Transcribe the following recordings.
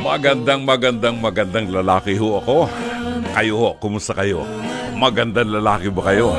Magandang lalaki ho ako. Kayo ho, kumusta kayo? Magandang lalaki ba kayo?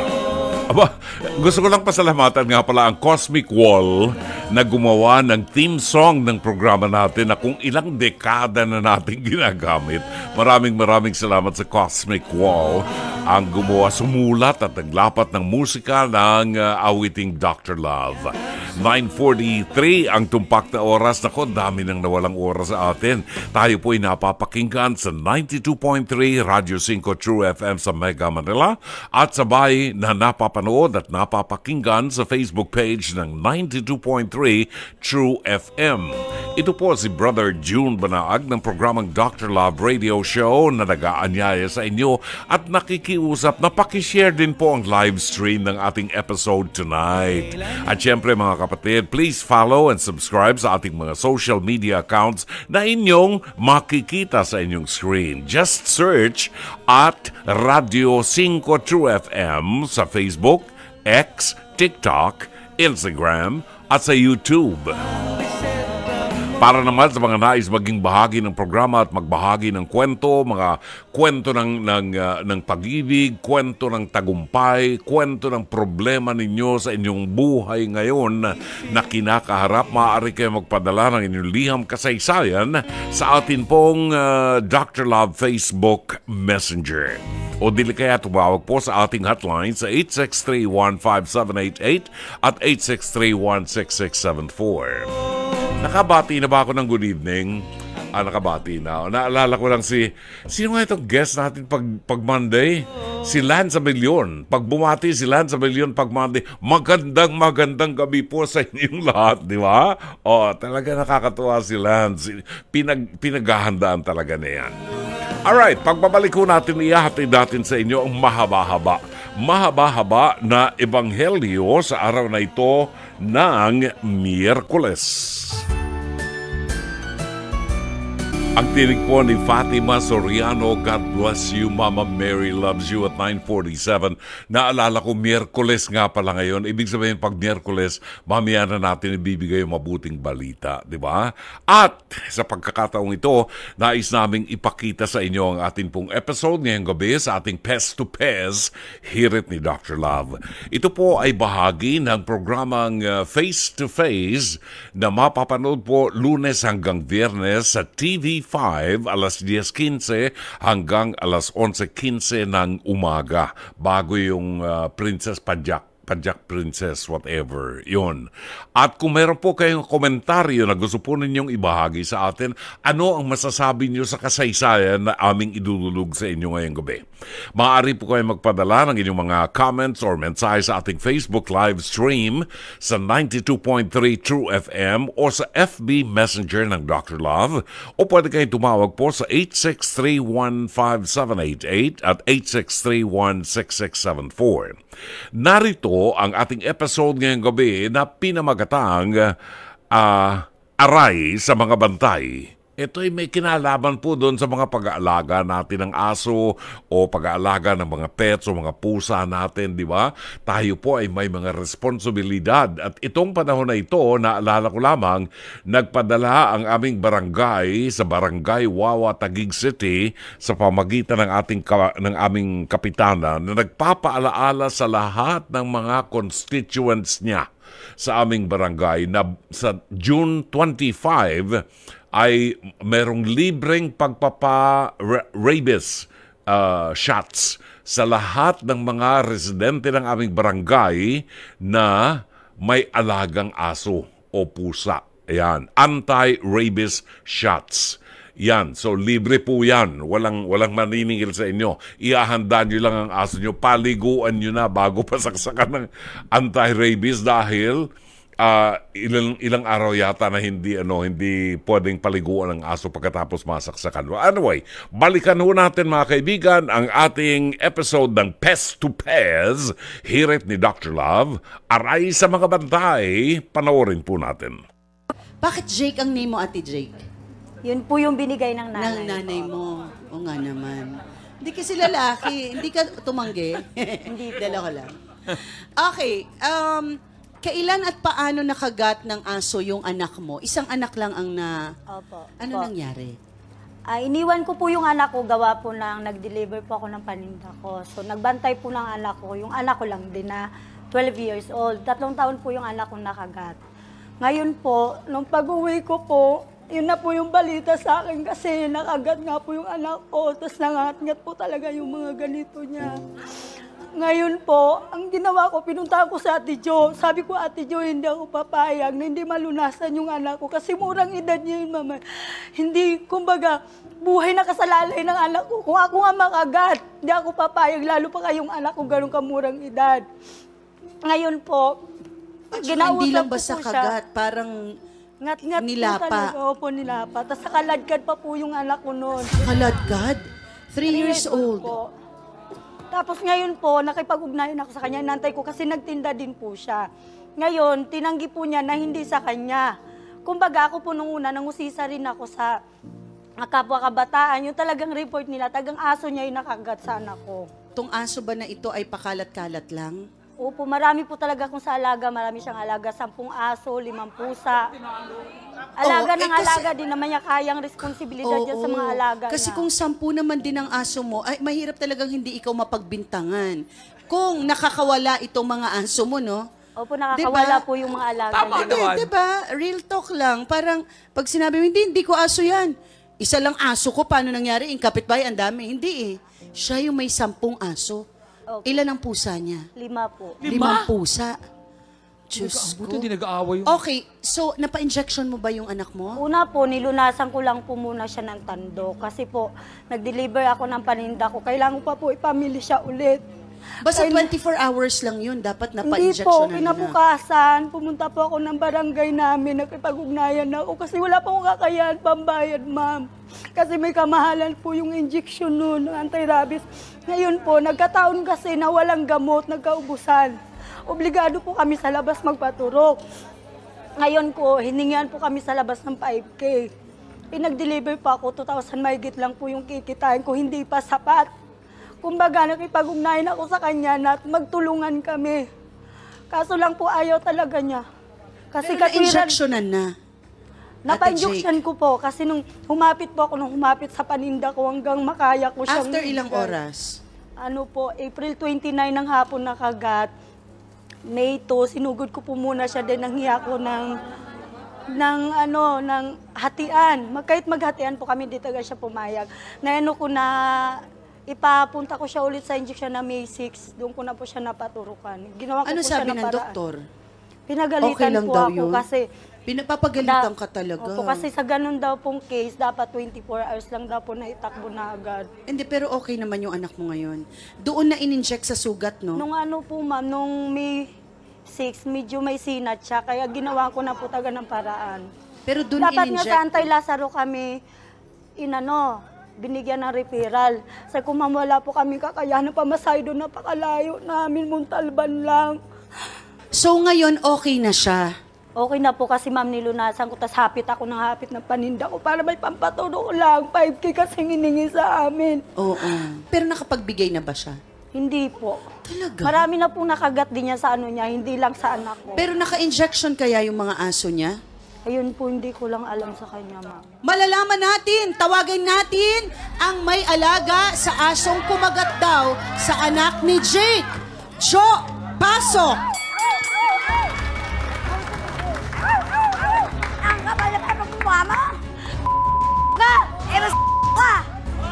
Aba, gusto ko lang pasalamatan nga pala ang Cosmic Wall na gumawa ng theme song ng programa natin na kung ilang dekada na natin ginagamit. Maraming salamat sa Cosmic Wall ang gumawa, sumulat at naglapat ng musika ng awiting Dr. Love. 9:43 ang tumpak na oras. Nako, dami nang nawalang oras sa atin. Tayo po ay napapakinggan sa 92.3 Radio 5 True FM sa Mega Manila at sabay na napapanood at napapakinggan sa Facebook page ng 92.3 True FM. Ito po si Brother June Banaag ng programang Dr. Love Radio Show na nag-aanyaya sa inyo at nakikiusap na pakishare din po ang live stream ng ating episode tonight. At syempre mga kapatid, please follow and subscribe sa ating mga social media accounts na inyong makikita sa inyong screen. Just search at Radio 5 True FM sa Facebook, X, TikTok, Instagram at sa YouTube. Para naman sa mga nais maging bahagi ng programa at magbahagi ng kwento, mga kwento ng pag-ibig, kwento ng tagumpay, kwento ng problema ninyo sa inyong buhay ngayon na kinakaharap, maaari kayo magpadala ng inyong liham kasaysayan sa atin pong Dr. Love Facebook Messenger. O dili kaya tumawag po sa ating hotline sa 863-15788 at 863-16674. Nakabati na ba ako ng good evening? Nakabati na. Naalala ko lang sino nga itong guest natin pag Monday? Si Lance Abellion. Pag bumati si Lance Abellion pag Monday, magandang gabi po sa inyong lahat, di ba? Talaga nakakatuwa si Lance. Pinaghahandaan talaga na yan. Alright, pagbabalik ko natin, ihahatid natin sa inyo ang mahaba-haba na ebanghelyo sa araw na ito ng Miyerkules. Ang tinig po ni Fatima Soriano, God bless you, Mama Mary loves you at 9:47. Naalala ko, Miyerkules nga pala ngayon. Ibig sabihin, pag Miyerkules, mamaya na natin ibibigay yung mabuting balita, di ba? At sa pagkakataong ito, nais naming ipakita sa inyo ang ating pong episode ngayong gabi sa ating Pez to Pez, Hirit ni Dr. Love. Ito po ay bahagi ng programang Face to Face na mapapanood po Lunes hanggang Biyernes sa TV5 alas 10:15 hanggang alas 11:15 ng umaga bago yung Princess Pajak Princess, whatever, yun. At kung meron po kayong komentaryo na gusto po ninyong ibahagi sa atin, ano ang masasabi nyo sa kasaysayan na aming idudulog sa inyo ngayong gabi? Maaari po kayo magpadala ng inyong mga comments or mensahe sa ating Facebook live stream sa 92.3 True FM o sa FB Messenger ng Dr. Love, o pwede kayong tumawag po sa 863-15788 at 863-16674. Narito ang ating episode ngayong gabi na pinamagatang Aray sa mga bantay. Ito ay may kinalaman po doon sa mga pag-aalaga natin ng aso o pag-aalaga ng mga pets o mga pusa natin, di ba? Tayo po ay may mga responsibilidad. At itong panahon na ito, naalala ko lamang, nagpadala ang aming barangay sa Barangay Wawa, Taguig City sa pamagitan ng aming kapitana na nagpapaalaala sa lahat ng mga constituents niya sa aming barangay na sa June 25 ay merong libreng pagpapa-rabies shots sa lahat ng mga residente ng aming barangay na may alagang aso o pusa. Ayan, anti-rabies shots. Yan, so libre po yan. Walang maniningil sa inyo. Iahanda nyo lang ang aso nyo. Paliguan nyo na bago pasaksakan ng anti-rabies dahil ilang araw yata na hindi pwedeng paliguan ng aso pagkatapos masaksakan. Anyway, balikan ho natin mga kaibigan ang ating episode ng Pez to Pez, Hirit ni Dr. Love, Aray sa mga bantay. Panoorin po natin. Bakit Jake ang name mo, Ate Jake? Yun po yung binigay ng nanay. Ng nanay mo. O nga naman. Hindi kasi lalaki. Hindi ka tumanggi. Hindi po. Dala ko lang. Okay. Kailan at paano nakagat ng aso yung anak mo? Isang anak lang ang Opo. Ano Opo. nangyari? Iniwan ko po yung anak ko, gawa po ng nag-deliver po ako ng paninda ko. So, nagbantay po ng anak ko, yung anak ko lang din na 12 years old. 3 taon po yung anak ko nakagat. Ngayon po, nung pag-uwi ko po, yun na po yung balita sa akin kasi nakagat nga po yung anak ko. Tapos nangangat-ngat po talaga yung mga ganito niya. Ngayon po, ang ginawa ko, pinuntahan ko sa Ate Jo. Sabi ko, Ate Jo, hindi ako papayag na hindi malunasan yung anak ko. Kasi murang edad niya yun, mama. Hindi, kumbaga, buhay na kasalalay ng anak ko. Kung ako nga makagat, hindi ako papayag. Lalo pa kayong anak ko, ganun kamurang edad. Ngayon po, Hindi lang ko basta po siya. kagat, parang Ngat-ngat nilapa. po talaga. Opo, nilapa. Tapos nakaladkad pa po yung anak ko noon. kaladkad. 3 years old. Po. Tapos ngayon po, nakipag-ugnayan ako sa kanya, nantay ko kasi nagtinda din po siya. Ngayon, tinanggi po niya na hindi sa kanya. Kumbaga ako po nung una, nangusisa rin ako sa kapwa kabataan. Yung talagang report nila, tagang aso niya yung nakagat sa anak ko. Itong aso ba na ito ay pakalat-kalat lang? Opo, marami po talaga kung sa alaga, marami siyang alaga, 10 aso, 5 pusa. Alaga ng kasi- alaga, din naman niya kayang responsibilidad dyan sa mga alaga Kasi niya. kung 10 naman din ang aso mo, ay mahirap talagang hindi ikaw mapagbintangan. Kung nakakawala itong mga aso mo, no? Opo, nakakawala Diba? po yung mga alaga Tama niya. naman. Diba? Real talk lang. Parang pag sinabi mo, hindi ko aso yan. Isa lang aso ko, paano nangyari? Yung kapitbahay, ang dami. Hindi eh. Siya yung may 10 aso. Opo. Ilan ang pusa niya? 5 po. 5 pusa. Diyos ko. Buti hindi nag-aaway yung... Okay, so napa-injection mo ba yung anak mo? Una po, nilunasan ko lang po muna siya ng tando. Kasi po, nag-deliver ako ng paninda ko. Kailangan ko pa po ipamili siya ulit. Basta 24 hours lang yun, dapat Hindi napa-injection po, na na. kinabukasan, pumunta po ako ng barangay namin, nakipag-ugnayan na ako kasi wala pa akong kakayahan pambayad, ma'am. Kasi may kamahalan po yung injection noon, anti-rabies. Ngayon po, nagkataon kasi na walang gamot, nagkaubusan. Obligado po kami sa labas magpaturok. Ngayon po, hiningihan po kami sa labas ng 5K. Pinag-deliver pa ako, 2,000 mahigit lang po yung kikitain ko, hindi pa sapat. Kumbaga, nakipag-ugnayan ako sa kanya na magtulungan kami. Kaso lang po ayaw talaga niya. Kasi Pero na-injectionan na. napa-injection ko po. Kasi nung humapit sa paninda ko hanggang makaya ko siyang... After ilang ibigay. oras? Ano po, April 29 ng hapon nakagat. May 2, sinugod ko po muna siya din ng hiya ko ng hatian. Kahit maghatian po kami, di taga siya pumayag. Na ano ko na ipapunta ko siya ulit sa injection na May 6. Doon ko na po siya napaturukan. Ginawa ko Ano po siya sabi ng ng paraan. doktor? Pinagalitan Okay lang po daw ako yun? kasi... Pinapapagalitan ka talaga. Opo, kasi sa ganun daw pong case, dapat 24 hours lang daw po na itakbo na agad. Hindi, pero okay naman yung anak mo ngayon. Doon na in-inject sa sugat, no? Nung ano po ma'am, nung May 6, medyo may sinat siya, kaya ginawa ko na po taga ng paraan. Pero doon Dapat nga sa in-inject. Antay-Lazaro kami, binigyan ng referral. Sa kung ma'am, wala po kami kakayahan na pamasahe doon, napakalayo namin, Montalban lang. So ngayon, okay na siya. Okay na po kasi ma'am, nilunasan ko, tas hapit ako ng hapit ng paninda ko para may pampatulong lang, 5K kasi hiningi sa amin. Oo. Pero nakapagbigay na ba siya? Hindi po. Talaga? Marami na pong nakagat din niya sa ano niya, hindi lang sa anak ko. Pero naka-injection kaya yung mga aso niya? Ayun po, hindi ko lang alam sa kanya, ma'am. Malalaman natin, tawagin natin ang may alaga sa asong kumagat daw sa anak ni Jake. Jo, pasok! Ang kapal na pa mama! Ka! Eros ka!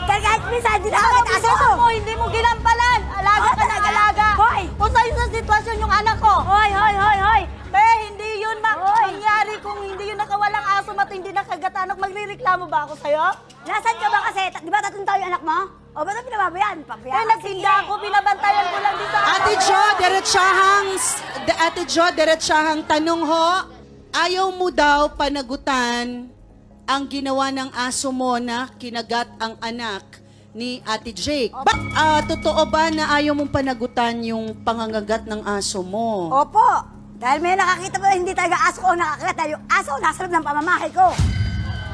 Kagahit minsan, di na ako aso mo! Hindi mo ginampalan! Alaga ka na, alaga! Hoy! Kung sa'yo sa sitwasyon yung anak ko! Hoy, hoy, hoy, hoy! Hindi yun mangyari kung hindi yun nakawalang aso at hindi nakagat anak. Magrireklamo ba ako sa'yo? Nasaan ka ba kasi? Di ba 3 taon yung anak mo? O ba't pinababayan? Nagtinda ako, binabantayan ko lang din sa Ate Jo, diretsahang tanong ho. Ayaw mo daw panagutan ang ginawa ng aso mo na kinagat ang anak ni Ate Jake. Totoo ba na ayaw mong panagutan yung pangangagat ng aso mo? Opo! Dahil may nakakita mo na hindi talaga aso ko nakakagat. Dahil yung aso nasa loob ng pamamahay ko.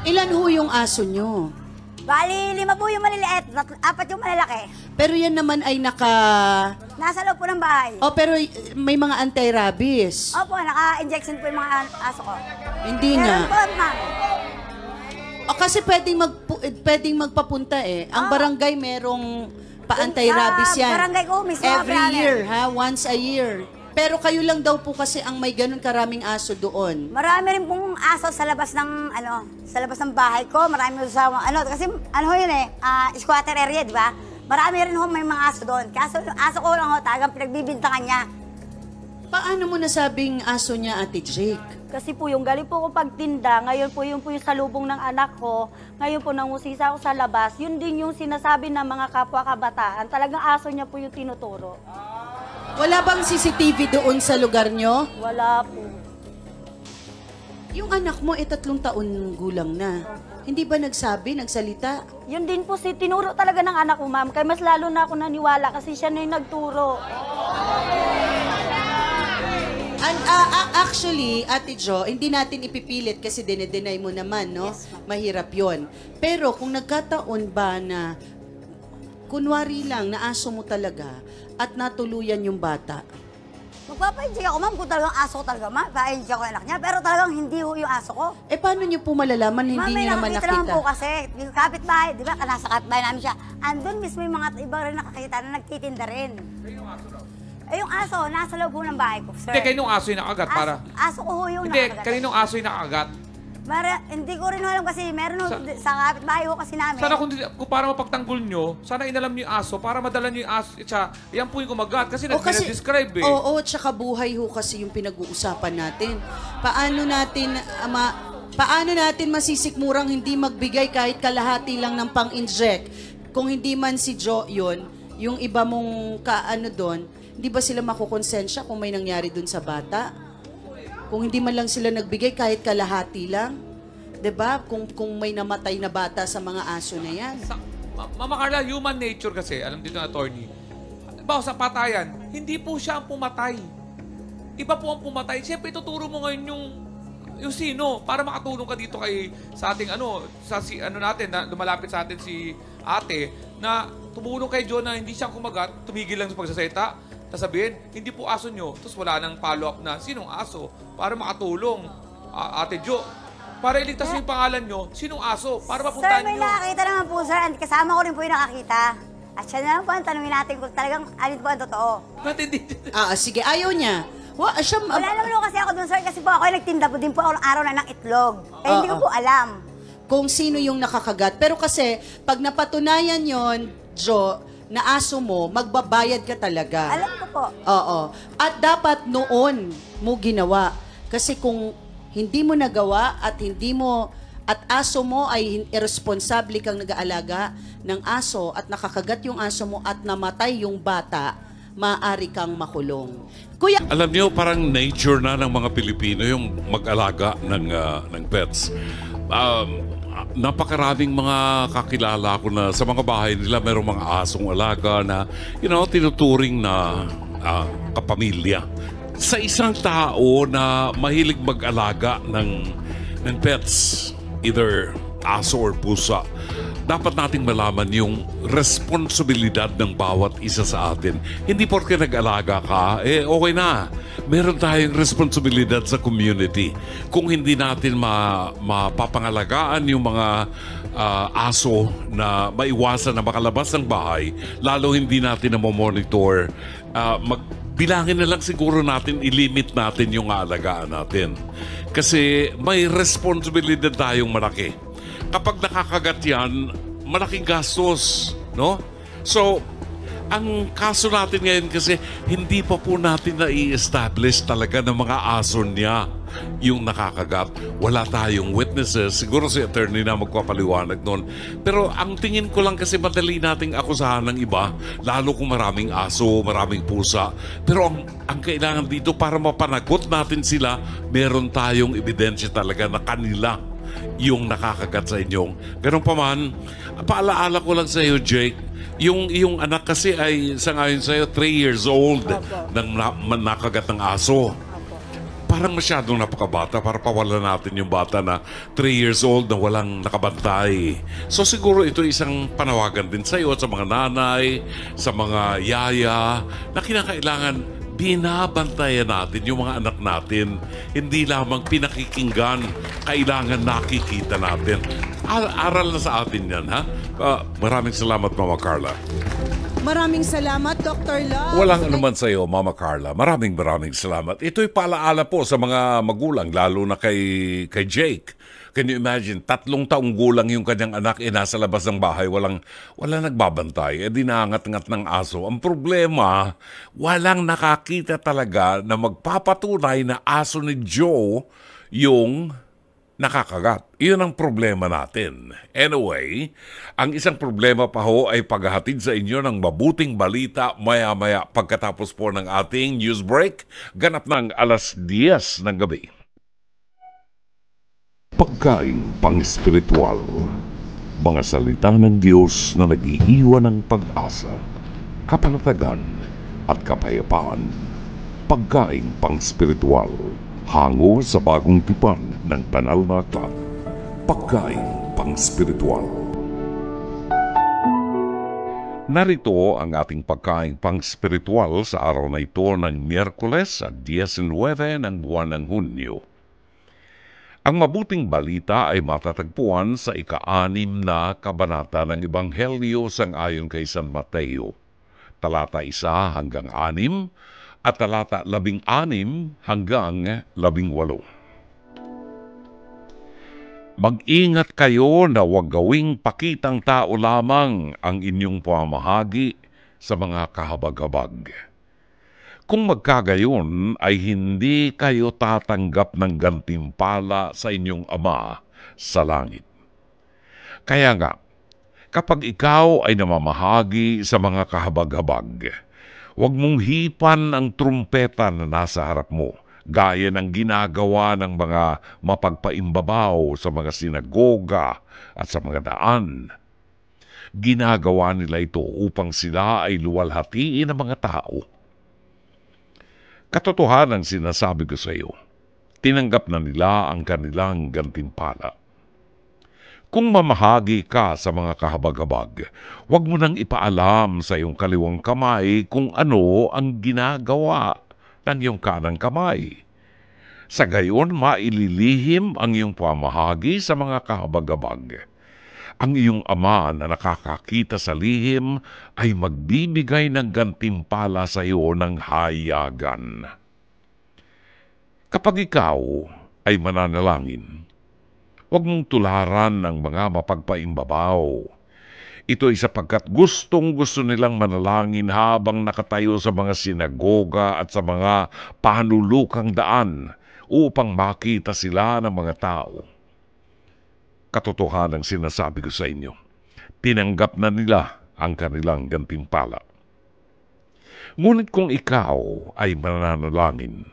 Ilan ho yung aso nyo? Bali, 5 po yung maliliit, 4 yung malalaki. Pero yan naman ay Nasa loob po ng bahay. Oh, pero may mga anti-rabies. Opo, naka-injection po yung mga aso ko. Hindi Meron nga. po, ma'am. O kasi pwedeng pwedeng magpapunta eh. Ang barangay merong pa-anti-rabies yan. Barangay ko, mismo. Every year, ha? Once a year. Pero kayo lang daw po kasi ang may ganun karaming aso doon. Marami rin pong aso sa labas ng, sa labas ng bahay ko. Marami rin sa, kasi, yun eh, squatter area, di ba? Marami rin may mga aso doon. Kaso yung aso ko lang tagang pinagbibintangan niya. Paano mo nasabing aso niya, Ate Jake? Kasi po yung galing po ko pagtinda, ngayon po yung salubong ng anak ko, ngayon po nangusisa ako sa labas, yun din yung sinasabi ng mga kapwa kabataan. Talagang aso niya po yung tinuturo. Wala bang CCTV doon sa lugar nyo? Wala po. Yung anak mo, 3 taon gulang na. Hindi ba nagsalita? Yun din po tinuro talaga ng anak ko, ma'am. Kaya mas lalo na ako naniwala kasi siya na yung nagturo. And, actually, Ate Jo, hindi natin ipipilit kasi dinedenay mo naman, no? Yes, ma'am. Mahirap yon. Pero kung nagkataon ba na kunwari lang na aso mo talaga at natuluyan yung bata, Magpapa-enjoy ako, ma'am, kung talagang aso ko talaga, ma'am. Pa-enjoy ako yung anak niya, pero talagang hindi ho yung aso ko. paano niyo po malalaman hindi Ma'am, may niyo naman nakakita nakita? naman po kasi, yung kapitbahay, di ba, nasa kapitbahay namin siya. Andun mismo yung mga iba rin nakakita na nagtitinda rin. Yung aso, nasa loob ho ng bahay ko, sir. Hindi, kaninong aso yung nakagat para... Aso ko ho yung Hindi, nakakagat. kaninong aso yung nakagat? Hindi ko rin alam kasi meron sa kapitbahay ho kasi namin. Sana kung para mapagtanggol nyo, sana inalam nyo yung aso para madala nyo yung aso. Yan po yung kumagat kasi nag-describe eh. Oo, tsaka buhay ho kasi yung pinag-uusapan natin. Paano natin masisikmurang hindi magbigay kahit kalahati lang ng pang-inject? Kung hindi man si Jo yun, yung iba mong doon, hindi ba sila makukonsensya kung may nangyari doon sa bata? Kung hindi man lang sila nagbigay kahit kalahati lang, 'di ba? Kung may namatay na bata sa mga aso na 'yan. Mama Carla, human nature kasi, alam dito ng attorney. Bawa sa patayan, hindi po siya ang pumatay. Iba po ang pumatay. Siyempre, ituturo mo ngayon yung sino para makatulong ka dito sa ating natin, na lumalapit sa atin si ate, na tumulong kay John na hindi siya kumagat, tumigil lang sa pagsasalita. Sasabihin, hindi po aso nyo. Tapos wala nang follow-up na, sinong aso? Para makatulong, Ate Jo. Para iligtas yung pangalan nyo, sinong aso? Para mapuntahan Sir, may nyo. nakakita naman po, sir. Kasama ko rin po yung nakakita. At siya na lang po ang tanungin natin kung talagang alin po ang totoo. Sige, ayaw niya. Wala naman po kasi ako dun, sir. Kasi po ako ay nagtinda po din po ako ng araw na ng itlog. Kaya hindi ko po alam. Kung sino yung nakakagat. Pero kasi, pag napatunayan yon, Jo, na aso mo, magbabayad ka talaga. Alam ko po. Oo. At dapat noon mo ginawa. Kasi kung hindi mo nagawa at aso mo ay irresponsable kang nag-aalaga ng aso at nakakagat yung aso mo at namatay yung bata, maaari kang makulong. Kuya, Alam niyo, parang nature na ng mga Pilipino yung mag-alaga ng pets. Napakaraming mga kakilala ko na sa mga bahay nila mayroong mga asong alaga na, tinuturing na kapamilya. Sa isang tao na mahilig mag-alaga ng pets, either aso or pusa, dapat nating malaman yung responsibilidad ng bawat isa sa atin. Hindi porke nag-alaga ka, okay na. Meron tayong responsibilidad sa community. Kung hindi natin mapapangalagaan yung mga aso na maiwasan na makalabas ng bahay, lalo hindi natin na monitor, bilangin na lang siguro natin, ilimit natin yung aalagaan natin. Kasi may responsibilidad tayong malaki. Kapag nakakagat yan, malaking gastos, no? So, ang kaso natin ngayon kasi hindi pa po natin na-i-establish talaga ng mga aso niya yung nakakagat. Wala tayong witnesses. Siguro si attorney na magpapaliwanag nun. Pero ang tingin ko lang kasi madali nating akusahan ng iba, lalo kung maraming aso, maraming pusa. Pero ang kailangan dito para mapanagot natin sila, meron tayong ebidensya talaga na kanila yung nakakagat sa inyong. Ganun pa man, paalaala ko lang sa iyo, Jake, yung anak kasi ay sangayon sa iyo 3 years old nang nakagat ng aso. Parang masyadong napakabata para pawalan natin yung bata na 3 years old na walang nakabantay. So siguro ito isang panawagan din sa iyo at sa mga nanay, sa mga yaya na kinakailangan binabantayan natin yung mga anak natin. Hindi lamang pinakikinggan, kailangan nakikita natin. Aral na sa atin yan, ha? Maraming salamat, Mama Carla. Maraming salamat, Dr. Love. Walang anuman sa iyo, Mama Carla. Maraming salamat. Ito'y paalaala po sa mga magulang, lalo na kay Jake. Can you imagine, 3 taong gulang yung kanyang anak, nasa labas ng bahay, walang nagbabantay, dinangat-ngat ng aso. Ang problema, walang nakakita talaga na magpapatunay na aso ni Joe yung nakakagat. Iyon ang problema natin. Anyway, ang isang problema pa ho ay paghahatid sa inyo ng mabuting balita maya-maya pagkatapos po ng ating news break, ganap ng 10:00 ng gabi. Pagkain pang-espiritual, mga salita ng Diyos na nag-iiwan ng pag-asa, kapanatagan at kapayapaan. Pagkain pang-espiritual, hango sa bagong tipan ng banal na aklat. Pagkain pang-espiritual. Narito ang ating pagkain pang-espiritual sa araw na ito ng Miyerkules at 19 ng buwan ng Hunyo. Ang mabuting balita ay matatagpuan sa ika-6 na kabanata ng Ebanghelyo sang-ayon kay San Mateo, talata 1 hanggang 6 at talata 16 hanggang 18. Mag-ingat kayo na huwag gawing pakitang tao lamang ang inyong pamahagi sa mga kahabag-habag. Kung magkagayon ay hindi kayo tatanggap ng gantimpala sa inyong Ama sa langit. Kaya nga, kapag ikaw ay namamahagi sa mga kahabag-habag, huwag mong hipan ang trumpeta na nasa harap mo, gaya ng ginagawa ng mga mapagpaimbabaw sa mga sinagoga at sa mga daan. Ginagawa nila ito upang sila ay luwalhatiin ng mga tao. Katotohanan sinasabi ko sa iyo, tinanggap na nila ang kanilang gantimpala. Kung mamahagi ka sa mga kahabag-habag, huwag mo nang ipaalam sa iyong kaliwang kamay kung ano ang ginagawa ng iyong kanang kamay. Sa gayon, maililihim ang iyong pamahagi sa mga kahabag-habag. Ang iyong Ama na nakakakita sa lihim ay magbibigay ng gantimpala sa iyo ng hayagan. Kapag ikaw ay mananalangin, huwag mong tularan ng mga mapagpaimbabaw. Ito ay sapagkat gustong-gusto nilang manalangin habang nakatayo sa mga sinagoga at sa mga panulukang daan upang makita sila ng mga tao. Katotohanan ang sinasabi ko sa inyo, tinanggap na nila ang kanilang gantimpala. Ngunit kung ikaw ay mananalangin,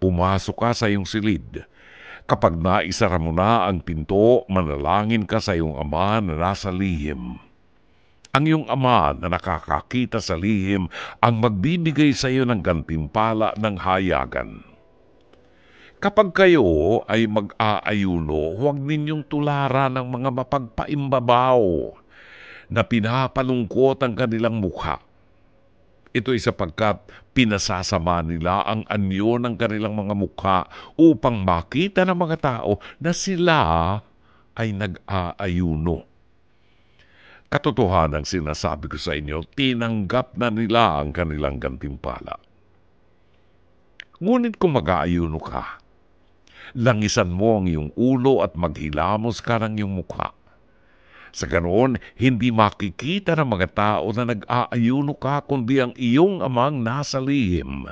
pumasok ka sa iyong silid. Kapag naisara mo na ang pinto, manalangin ka sa iyong Ama na nasa lihim. Ang iyong Ama na nakakakita sa lihim ang magbibigay sa iyo ng gantimpala ng hayagan. Kapag kayo ay mag-aayuno, huwag ninyong tularan ng mga mapagpaimbabaw na pinapalungkot ang kanilang mukha. Ito ay sapagkat pinasasama nila ang anyo ng kanilang mga mukha upang makita ng mga tao na sila ay nag-aayuno. Katotohanan ang sinasabi ko sa inyo, tinanggap na nila ang kanilang gantimpala. Ngunit kung mag-aayuno ka, langisan mo ang iyong ulo at maghilamos ka ng iyong mukha. Sa ganoon, hindi makikita ng mga tao na nag-aayuno ka, kundi ang iyong Amang nasa lihim.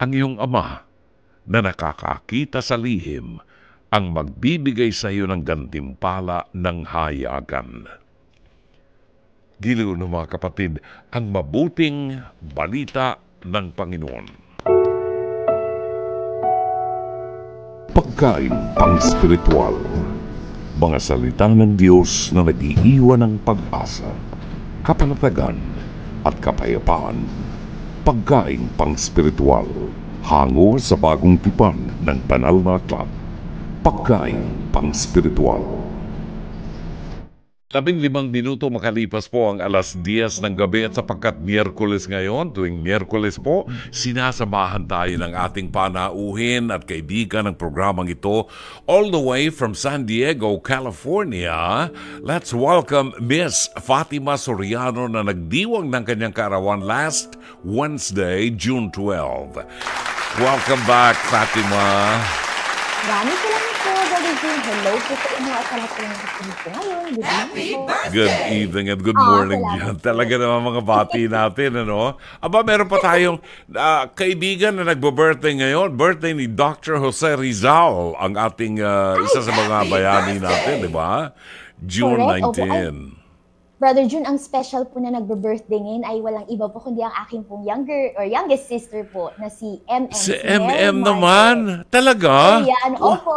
Ang iyong Ama na nakakakita sa lihim ang magbibigay sa iyo ng gantimpala ng hayagan. Giliw ng mga kapatid, ang mabuting balita ng Panginoon. Pagkain pang-espiritual, mga salita ng Diyos na nag-iiwan ng pag-asa, kapanatagan at kapayapaan. Pagkain pang-espiritual, hango sa bagong tipan ng banal na aklat. Pagkain pang-espiritual. 15 minuto makalipas po ang 10:00 ng gabi at sapagkat Miyerkules ngayon, tuwing Miyerkules po, sinasamahan tayo ng ating panauhin at kaibigan ng programang ito all the way from San Diego, California. Let's welcome Miss Fatima Soriano na nagdiwang ng kanyang kaarawan last Wednesday, June 12. Welcome back, Fatima. Maraming salamat po, Brother June. Hello po sa inyo at sa lahat po ng kakinig ko ngayon. Good evening po. Good evening and good morning salamat dyan. po. Talaga naman mga bati natin, ano? Aba, meron pa tayong kaibigan na nagbo-birthday ngayon. Birthday ni Dr. Jose Rizal, ang ating isa sa mga bayani natin, di ba? June Correct. 19. Brother June, ang special po na nagbe-birthday ngayon ay walang iba po kundi ang aking pong youngest sister po na si MM. Si MM naman? Talaga? Ayan, opo.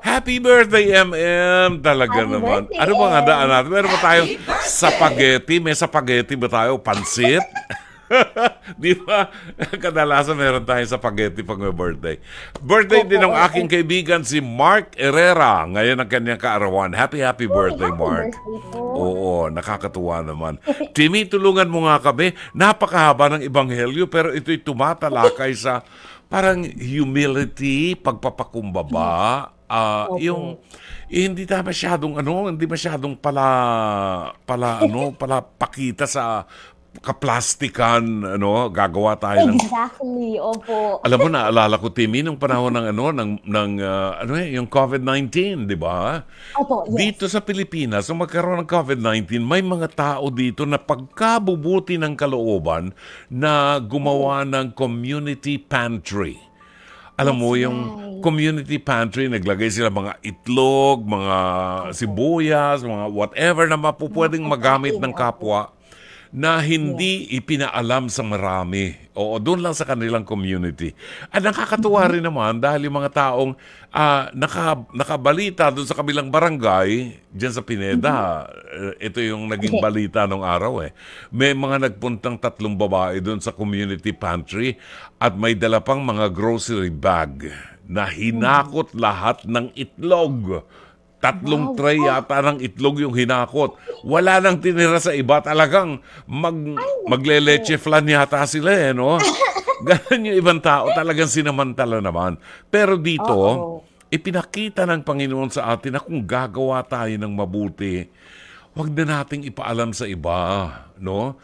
Happy birthday, MM! Talaga Happy naman. birthday, Ano bang M. handaan natin? Meron ba tayong spaghetti? May spaghetti ba tayo? Pansit? Di ba? Kadalasan meron tayong spaghetti pag may birthday. Birthday din ng aking kaibigan si Mark Herrera. Ngayon ang kanyang kaarawan. Happy birthday, Happy Mark. birthday po. Oo, nakakatuwa naman. Timmy, tulungan mo nga kami. Napakahaba ng ebanghelyo pero ito'y tumatalakay sa parang humility, pagpapakumbaba, yung hindi tayo masyadong hindi masyadong pala pakita sa kaplastikan, gagawa tayo ng. Exactly, opo. Alam mo, naalala ko, Timmy, nung panahon yung COVID-19, di ba? Opo, yes. Dito sa Pilipinas, nung magkaroon ng COVID-19, may mga tao dito na pagkabubuti ng kalooban na gumawa ng community pantry. Alam mo, yung community pantry, naglagay sila mga itlog, mga sibuyas, mga whatever na pwedeng magamit ng kapwa na hindi ipinaalam sa marami. Oo, doon lang sa kanilang community. At nakakatuwa rin naman dahil yung mga taong nakabalita doon sa kabilang barangay, dyan sa Pineda, ito yung naging balita nung araw May mga nagpuntang 3 babae doon sa community pantry at may dala pang mga grocery bag na hinakot lahat ng itlog. 3 tray yata ng itlog yung hinakot. Wala nang tinira sa iba. Talagang magleleche flan yata sila no? Ganun yung ibang tao. Talagang sinamantala naman. Pero dito, ipinakita ng Panginoon sa atin na kung gagawa tayo ng mabuti, wag na nating ipaalam sa iba. No?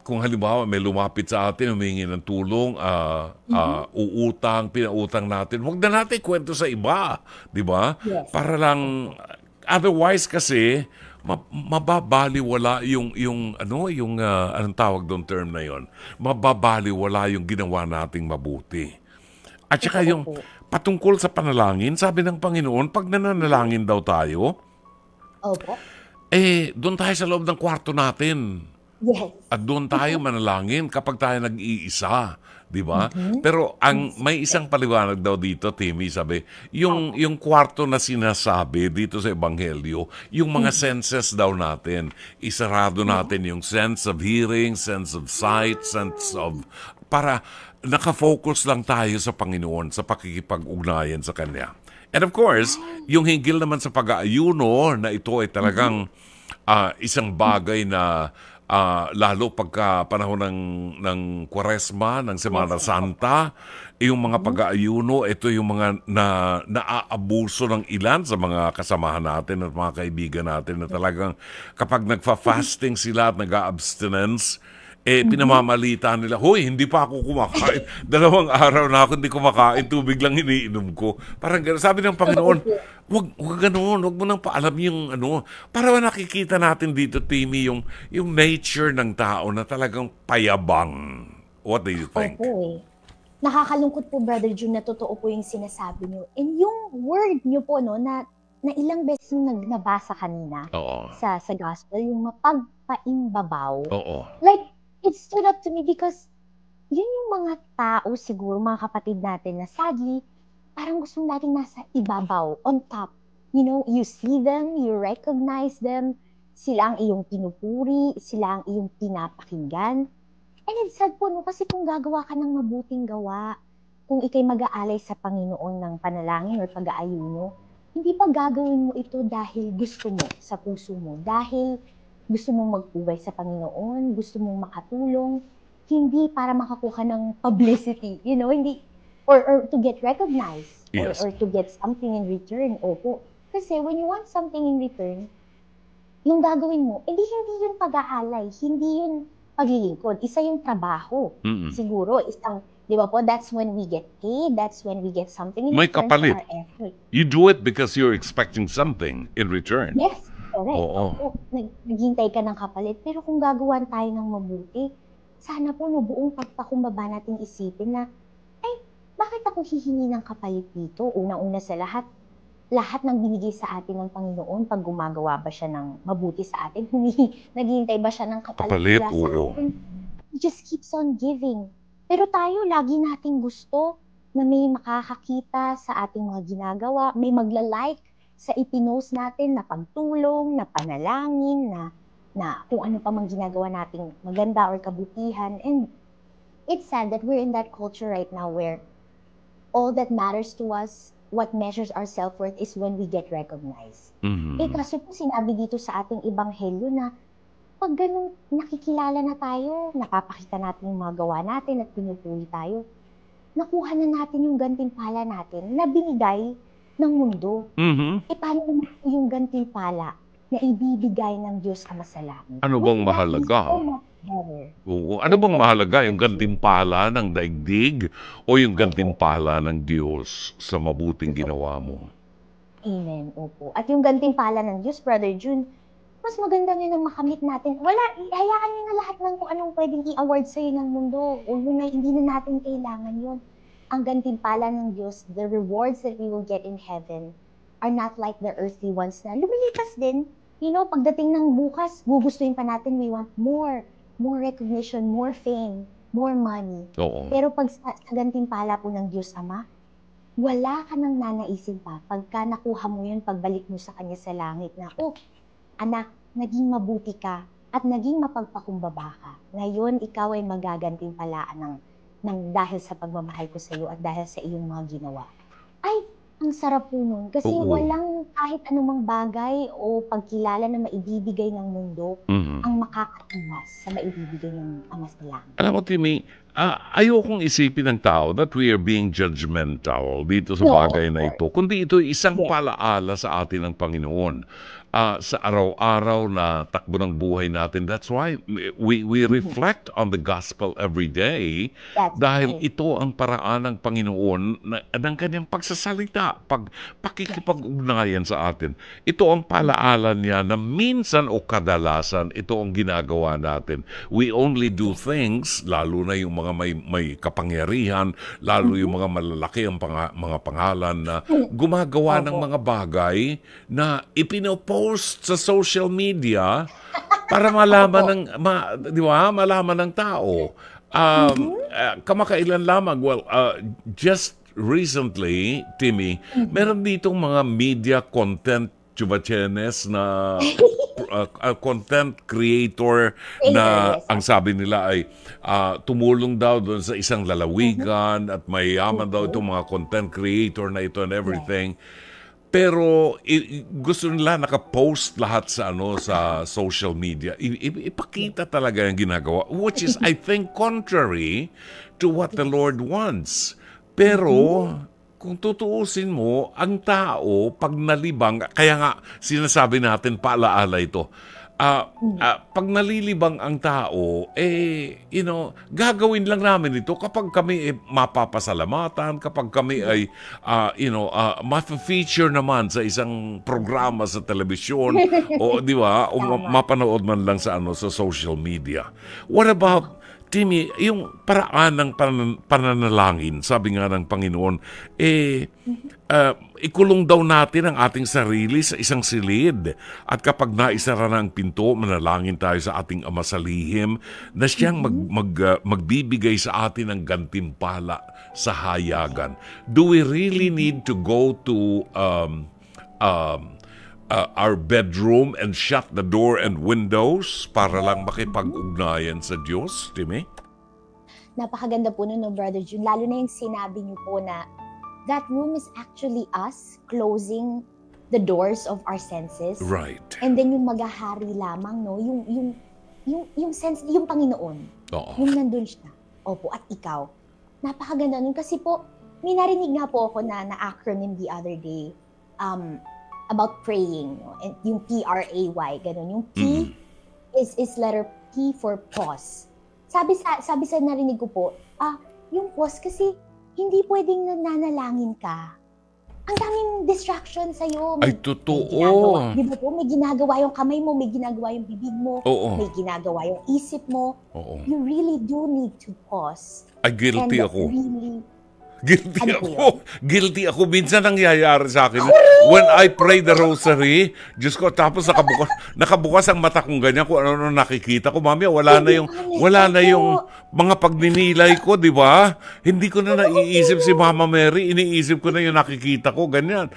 Kung halimbawa may lumapit sa atin, humingi ng tulong, pinautang natin, huwag na natin kwento sa iba, di ba? Yes. Para lang, otherwise kasi, mababaliwala anong tawag doon term na yon? Mababaliwala yung ginawa nating mabuti. At saka yung patungkol sa panalangin, sabi ng Panginoon, pag nananalangin daw tayo, Opo. doon tayo sa loob ng kwarto natin. Yes. At doon tayo manalangin kapag tayo nag-iisa, di ba? Pero may isang paliwanag daw dito, Timmy, sabi, yung kwarto na sinasabi dito sa Ebanghelyo, yung mga senses daw natin, isarado natin yung sense of hearing, sense of sight, para nakafocus lang tayo sa Panginoon, sa pakikipag-ugnayan sa Kanya. And of course, yung hinggil naman sa pag-aayuno na ito ay talagang isang bagay na lalo pagka panahon ng Kwaresma, ng Semana Santa, yung mga pag-aayuno, ito yung mga naaabuso ng ilan sa mga kasamahan natin at mga kaibigan natin na talagang kapag nagfa-fasting sila at nag-abstinence, pinamamalita nila, hoy, hindi pa ako kumakain. 2 araw na ako hindi kumakain, tubig lang iniinom ko. Parang gano'n. Sabi ng Panginoon, wag gano'n, wag mo nang paalam yung para nakikita natin dito, Timmy, yung nature ng tao na talagang payabang. What do you think? Opo Nakakalungkot po, Brother June, na totoo po yung sinasabi niyo. And yung word niyo po, na ilang beses yung nabasa kanina sa gospel, yung mapagpaimbabaw. Oo. Like, it stood up to me because yun yung mga tao siguro, mga kapatid natin na sadly, parang gusto natin nasa ibabaw, on top. You see them, you recognize them, sila ang iyong pinupuri, sila ang iyong pinapakinggan. And it's sad po, kasi kung gagawa ka ng mabuting gawa, kung ikay mag-aalay sa Panginoon ng panalangin or pag-aayuno, hindi pa gagawin mo ito dahil gusto mo sa puso mo, dahil gusto mong magpubay sa Panginoon, gusto mong makatulong, hindi para makakuha ng publicity, hindi, or to get recognized, Yes. or to get something in return. Opo. Kasi when you want something in return, yung gagawin mo, hindi yun pag-aalay, hindi yun paglilingkod, isa yung trabaho. Mm-mm. Siguro, di ba po, that's when we get paid, that's when we get something in May return kapalit. for our effort. You do it because you're expecting something in return. Yes, correct. Oo. Opo, naghintay ka ng kapalit. Pero kung gagawan tayo ng mabuti, sana po buong pagpakumbaba natin isipin na, bakit ako hihingi ng kapalit dito? Unang-una sa lahat ng binigay sa atin ng Panginoon, pag gumagawa ba siya ng mabuti sa atin, naghihintay ba siya ng kapalit mula sa oo. atin? He just keeps on giving. Pero tayo, lagi nating gusto na may makakakita sa ating mga ginagawa, may magla-like sa ipinost natin na pagtulong, na panalangin, na kung ano pa mang ginagawa nating maganda or kabutihan. And it's sad that we're in that culture right now where all that matters to us, what measures our self-worth is when we get recognized. Mhm. Kaso po sinabi dito sa ating ebanghelyo na pag ganun nakikilala na tayo, napapakita natin yung mga gawa natin at pinupuri tayo, nakuha na natin yung gantimpala natin na binigay ng mundo. Mhm. Paano naman po yung gantimpala na ibibigay ng Diyos Ama sa langit? Ano bang That is mahalaga? so much better. Oo. Ano bang mahalaga? Yung gantimpala ng daigdig o yung gantimpala ng Diyos sa mabuting ginawa mo? Amen, opo. At yung gantimpala ng Diyos, Brother June, mas maganda nga na makamit natin. Hayaan nyo na lahat ng kung anong pwedeng i-award sa'yo ng mundo. O yun na, hindi na natin kailangan yun. Ang gantimpala ng Diyos, the rewards that we will get in heaven are not like the earthly ones na lumilipas din. Pagdating ng bukas, gugustuhin pa natin, we want more recognition, more fame, more money. Oo. Pero pag sa gantimpala po ng Diyos Ama, wala ka nang nanaisin pa. Pagka nakuha mo yun, pagbalik mo sa Kanya sa langit na, anak, naging mabuti ka at naging mapagpakumbaba ka. Ngayon, ikaw ay magagantimpalaan ng dahil sa pagmamahal ko sa iyo at dahil sa iyong mga ginawa. Ay, ang sarap po nun. Kasi Oo. walang kahit anumang bagay o pagkilala na maibibigay ng mundo Mhm. ang makakatuwas sa maibibigay ng Ama sa langit. Alam mo, Timmy, ayokong isipin ng tao that we are being judgmental dito sa No, bagay na ito. Kundi ito ay isang Yes. paalaala sa atin ng Panginoon. Sa araw-araw na takbo ng buhay natin. That's why we reflect on the gospel every day That's dahil right. ito ang paraan ng Panginoon ng kanyang pagsasalita, pakikipag-ugnayan sa atin. Ito ang paalaala niya na minsan o kadalasan ito ang ginagawa natin. We only do things, lalo na yung mga may kapangyarihan, lalo yung mga malalaki ang mga pangalan na gumagawa ng mga bagay na ipinopost sa social media para malaman malaman ng tao. Kamakailan lamang, just recently, Timmy, meron ditong mga media content chubachenes na content creator na Yes. ang sabi nila ay tumulong daw doon sa isang lalawigan at mayayaman daw itong mga content creator na ito and everything. Pero gusto nila naka-post lahat sa sa social media. Ipakita talaga yung ginagawa, which is I think contrary to what the Lord wants. Pero kung tutuusin mo, ang tao pag nalibang, kaya nga sinasabi natin paalaala ito. Pag nalilibang ang tao, gagawin lang namin ito kapag kami mapapasalamatan, kapag kami ay, ma-feature naman sa isang programa sa telebisyon, o di ba, o mapanood man lang sa sa social media. What about Timmy, yung paraan ng pananalangin, sabi nga ng Panginoon, ikulong daw natin ang ating sarili sa isang silid. At kapag naisara na ang pinto, manalangin tayo sa ating Ama sa lihim na siyang magbibigay sa atin ng gantimpala sa hayagan. Do we really need to go to our bedroom and shut the door and windows para lang makipag-ugnayan sa Diyos, Timmy? Napakaganda po nun, Brother June. Lalo na yung sinabi niyo po na that room is actually us closing the doors of our senses. Right. And then yung maghahari lamang, no? Yung sense, yung Panginoon. Oo. Yung nandun siya. Opo, at ikaw. Napakaganda nun. Kasi po, may narinig nga po ako na acronym the other day about praying. No? And yung P-R-A-Y, ganun. Yung P is letter P for pause. Sabi sa narinig ko po, yung pause kasi hindi pwedeng nananalangin ka. Ang daming distraction sa'yo. Ay, totoo. Di ba po? May ginagawa yung kamay mo, may ginagawa yung bibig mo, Oo. may ginagawa yung isip mo. Oo. You really do need to pause. Ay, guilty And ako. Really, Guilty Ano po ako. Guilty ako. Minsan nangyayari sa akin. When I pray the rosary, Diyos ko, tapos nakabukas ang mata kong ganyan, kung ano nakikita ko, mami, wala na yung mga pagninilay ko, di ba? Hindi ko na naiisip si Mama Mary, iniisip ko na yung nakikita ko, ganyan.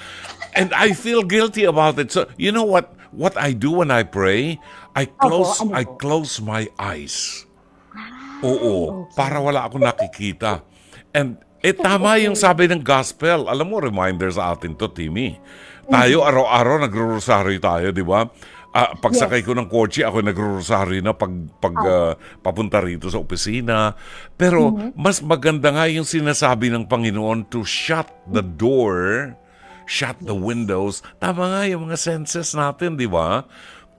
And I feel guilty about it. So, you know what I do when I pray? I close my eyes. Oo, para wala akong nakikita. And tama yung sabi ng gospel. Alam mo, reminder sa atin to, Timmy. Tayo, araw-araw, nagro-rosaryo tayo, di ba? Pagsakay ko ng kotse, ako nagro-rosaryo na papunta rito sa opisina. Pero, mas maganda nga yung sinasabi ng Panginoon to shut the door, shut the windows. Tama nga yung mga senses natin, di ba?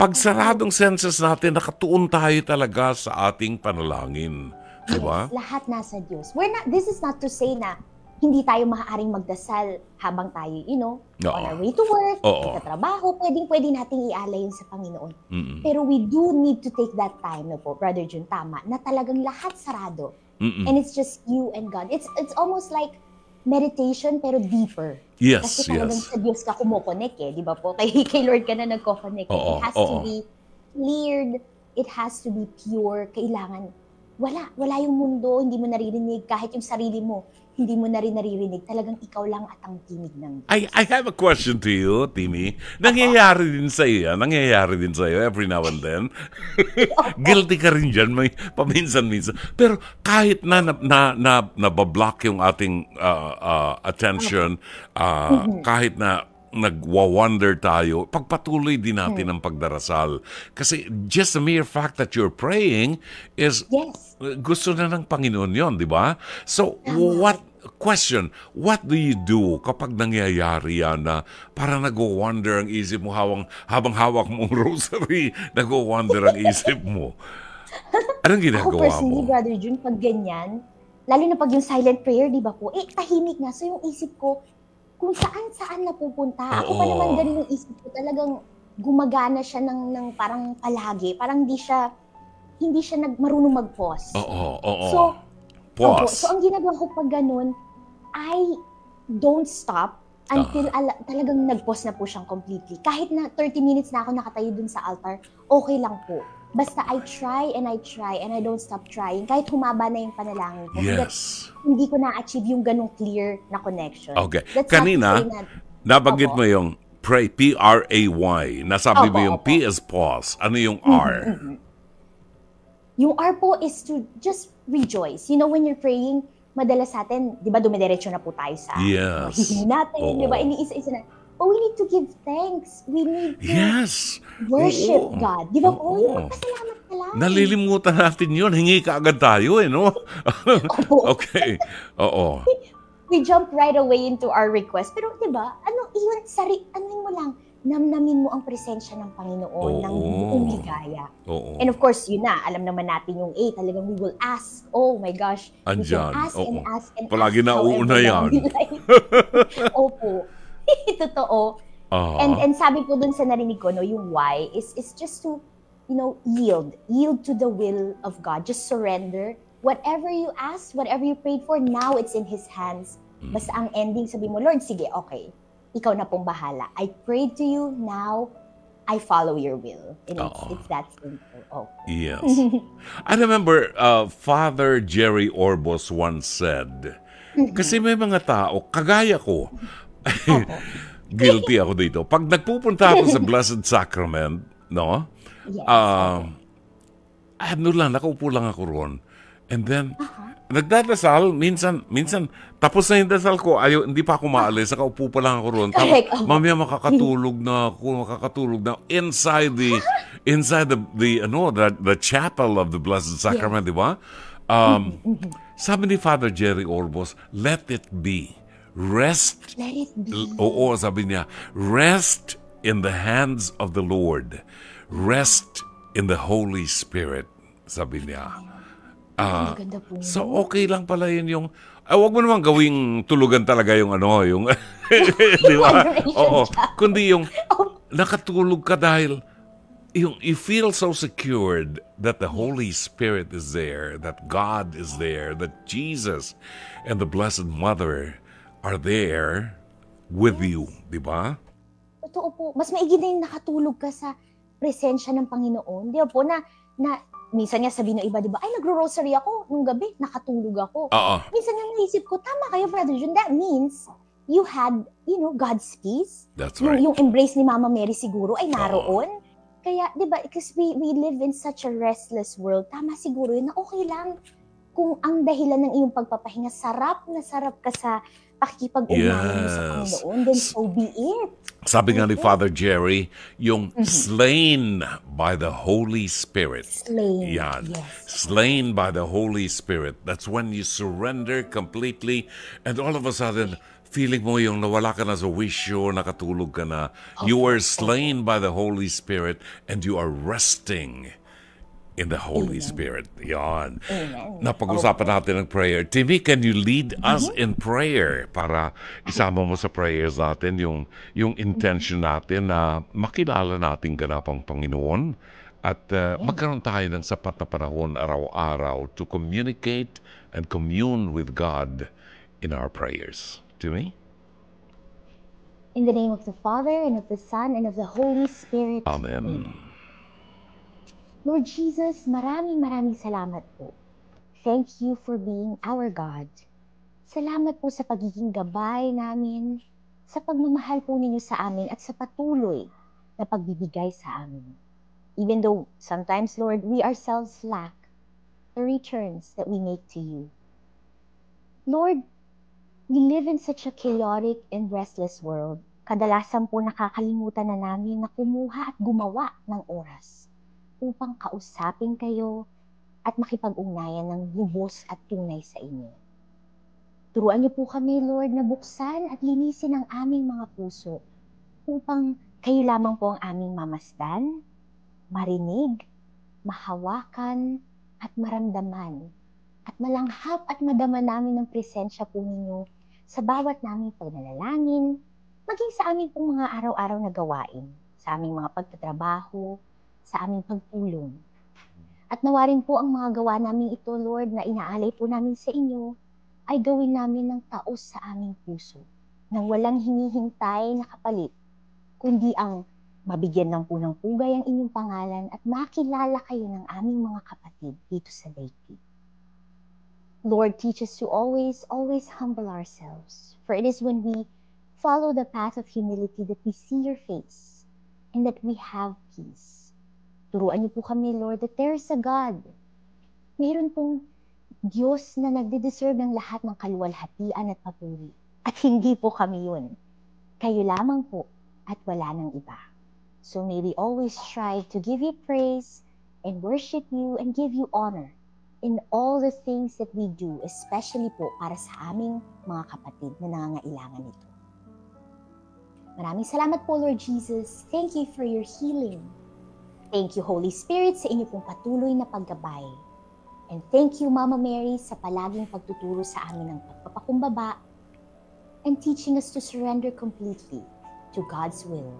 Pag saradong senses natin, nakatuon tayo talaga sa ating panalangin. Diba? Yes, lahat nasa Diyos. This is not to say na hindi tayo maaaring magdasal habang tayo, on our way to work, nagtatrabaho, pwedeng nating ialay yun sa Panginoon. Pero we do need to take that time, no po, Brother Jun, tama, na talagang lahat sarado. And it's just you and God. It's almost like meditation pero deeper. Yes, Kasi talagang sa Diyos ka kumokonek di ba po? Kay Lord ka na nagko-connect. It has to be cleared. It has to be pure. Kailangan wala yung mundo, hindi mo naririnig. Kahit yung sarili mo, hindi mo na rin naririnig. Talagang ikaw lang at ang tinig ng Diyos. I have a question to you, Timmy. Nangyayari din sa'yo yan. Nangyayari din sa'yo every now and then. Guilty ka rin dyan, may paminsan-minsan. Pero kahit na nabablock yung ating attention, kahit na nagwa-wonder tayo, pagpatuloy din natin ang pagdarasal. Kasi just the mere fact that you're praying is gusto na ng Panginoon yon, di ba? So, what do you do kapag nangyayari yan na parang nag-wonder ang isip mo habang hawak mo ang rosary, nag-wonder ang isip mo? Anong ginagawa personally, mo? Brother Jun, pag ganyan, lalo na pag yung silent prayer, di ba po, tahimik nga. So yung isip ko, kung saan napupunta. Ako pa naman ganun yung isip ko. Talagang gumagana siya ng parang palagi. Parang hindi siya marunong mag-pause. So, pause. So, ang ginagawa ko pag ganun, I don't stop until talagang nag-pause na po siyang completely. Kahit na 30 minutes na ako nakatayo dun sa altar, okay lang po. Basta I try and I don't stop trying. Kahit humaba na yung panalangin ko. Yes. Hindi ko na-achieve yung ganong clear na connection. Okay. That's Kanina, nabanggit mo yung pray, P-R-A-Y. Nasabi mo yung P is pause. Ano yung R? Yung R po is to just rejoice. When you're praying, madalas sa atin, di ba, dumidiretso na po tayo sa hihingi natin, di ba, iniisa-isa na. But we need to give thanks. We need to worship God. Di ba po? Pasalamat ka lang. Nalilimutan natin yun. Hingi ka agad tayo, no? Okay. Oo. We jump right away into our request. Pero, di ba, ano mo lang, namnamin mo ang presensya ng Panginoon ng buong ligaya. And of course, yun na, alam naman natin yung talagang we will ask. Oh my gosh. Andyan. We can ask and palagi ask. Palagi nauuna yan. Opo. Totoo. And sabi po dun sa narinig ko, yung why is just to, yield to the will of God. Just surrender. Whatever you ask, whatever you prayed for, now it's in His hands. Basta ang ending, sabi mo, Lord, sige, okay. Ikaw na pong bahala. I prayed to you, now I follow your will. And it's that simple. Yes. I remember Father Jerry Orbos once said, kasi may mga tao, kagaya ko, guilty ako dito. Pag nagpupunta ako sa Blessed Sacrament, no? Yes. Nakaupo lang ako ron. And then, nagdadasal, minsan, tapos na yung dasal ko, hindi pa ako maalis, nakaupo pa lang ako roon. Correct. Mamaya makakatulog na inside the chapel of the Blessed Sacrament, di ba? Sabi ni Father Jerry Orbos, let it be. Rest. Let it be. Oo, sabi niya, rest in the hands of the Lord. Rest in the Holy Spirit, sabi niya. Maganda po. So okay lang pala yun yung wag mo naman gawing tulugan talaga yung yung di ba? Oo, kundi yung nakatulog ka dahil you feel so secured that the Holy Spirit is there, that God is there, that Jesus and the Blessed Mother are there with you, di ba? Totoo po. Mas maigi na yung nakatulog ka sa presensya ng Panginoon. Di ba po na minsan nga sabihin ng iba, di ba, ay, nagro-rosary ako nung gabi, nakatulog ako. Minsan nga naisip ko, tama kayo, Brother Jun, that means you had, God's peace. That's right. Yung embrace ni Mama Mary siguro ay naroon. Kaya, di ba, because we live in such a restless world, tama siguro yun na okay lang kung ang dahilan ng iyong pagpapahinga, sarap ka sa pakikipag-ugnayan mo sa Panginoon, then so be it. Sabi nga ni Father Jerry, yung slain by the Holy Spirit. Slain, Yan. yes. Slain by the Holy Spirit. That's when you surrender completely and all of a sudden, feeling mo yung nawala ka na sa wisyo, nakatulog ka na. You are slain by the Holy Spirit and you are resting in the Holy Spirit. Yan. Napag-usapan natin ng prayer. Timmy, can you lead us in prayer para isama mo sa prayers natin yung intention natin na makilala natin ganapang Panginoon at magkaroon tayo ng sapat na panahon araw-araw to communicate and commune with God in our prayers. Timmy? In the name of the Father, and of the Son, and of the Holy Spirit. Amen. Lord Jesus, maraming salamat po. Thank you for being our God. Salamat po sa pagiging gabay namin, sa pagmamahal po ninyo sa amin at sa patuloy na pagbibigay sa amin. Even though sometimes, Lord, we ourselves lack the returns that we make to you. Lord, we live in such a chaotic and restless world. Kadalasan po nakakalimutan na namin na kumuha at gumawa ng oras upang kausapin kayo at makipag-ugnayan ng lubos at tunay sa inyo. Turuan niyo po kami, Lord, na buksan at linisin ang aming mga puso upang kayo lamang po ang aming mamasdan, marinig, mahawakan at maramdaman at malanghap at madama namin ng presensya po ninyo sa bawat naming pagnalalangin, maging sa aming pong mga araw-araw na gawain, sa aming mga pagtatrabaho, sa aming pagpulong. At nawarin po ang mga gawa namin ito, Lord, na inaalay po namin sa inyo, ay gawin namin ng taos sa aming puso, nang walang hinihintay na kapalit, kundi ang mabigyan ng punang pugay ang inyong pangalan at makilala kayo ng aming mga kapatid dito sa daigdig. Lord, teach us to always humble ourselves, for it is when we follow the path of humility that we see your face and that we have peace. Turuan niyo po kami, Lord, that there is a God. Mayroon pong Diyos na nagde-deserve ng lahat ng kaluwalhatian at papuri. At hindi po kami yun. Kayo lamang po at wala nang iba. So may we always strive to give you praise and worship you and give you honor in all the things that we do, especially po para sa aming mga kapatid na nangangailangan nito. Maraming salamat po, Lord Jesus. Thank you for your healing. Thank you, Holy Spirit, sa inyo pong patuloy na paggabay. And thank you, Mama Mary, sa palaging pagtuturo sa amin ng pagpapakumbaba and teaching us to surrender completely to God's will.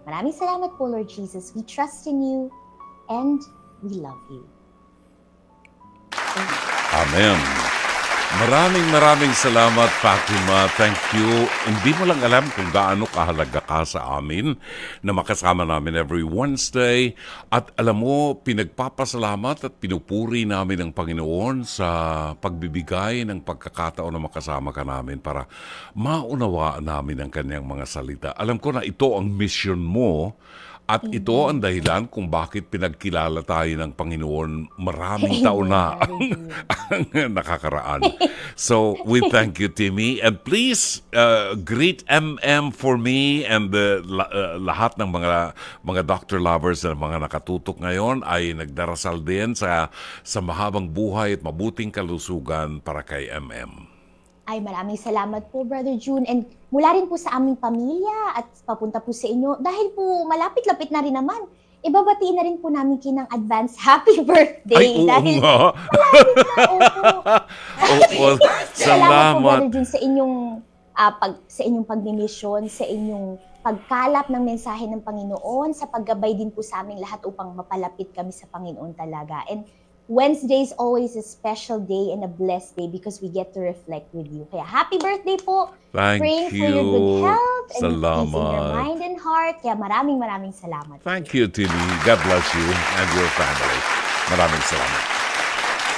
Maraming salamat po, Lord Jesus. We trust in you and we love you. Amen. Maraming salamat, Fatima. Thank you. Hindi mo lang alam kung gaano kahalaga ka sa amin na makasama namin every Wednesday. At alam mo, pinagpapasalamat at pinupuri namin ang Panginoon sa pagbibigay ng pagkakataon na makasama ka namin para maunawaan namin ang kanyang mga salita. Alam ko na ito ang mission mo At ito ang dahilan kung bakit pinagkilala tayo ng Panginoon maraming taon na ang nakakaraan. So, we thank you, Timmy. And please, greet MM for me and lahat ng mga doctor lovers na mga nakatutok ngayon ay nagdarasal din sa mahabang buhay at mabuting kalusugan para kay MM. Ay, maraming salamat po, Brother June. And mula rin po sa aming pamilya at papunta po sa inyo. Dahil po malapit-lapit na rin naman, ibabatiin na rin po namin kinang advance happy birthday. Ay, oo dahil nga. Salamat po, Brother June, sa inyong, sa inyong pagmimisyon, sa inyong pagkalap ng mensahe ng Panginoon, sa paggabay din po sa aming lahat upang mapalapit kami sa Panginoon talaga. And Wednesday is always a special day and a blessed day because we get to reflect with you. Kaya happy birthday po. Thank Praying you. for your good health and peace in your Salamat. mind and heart. Kaya maraming salamat. Thank you, Timmy. God bless you and your family. Maraming salamat.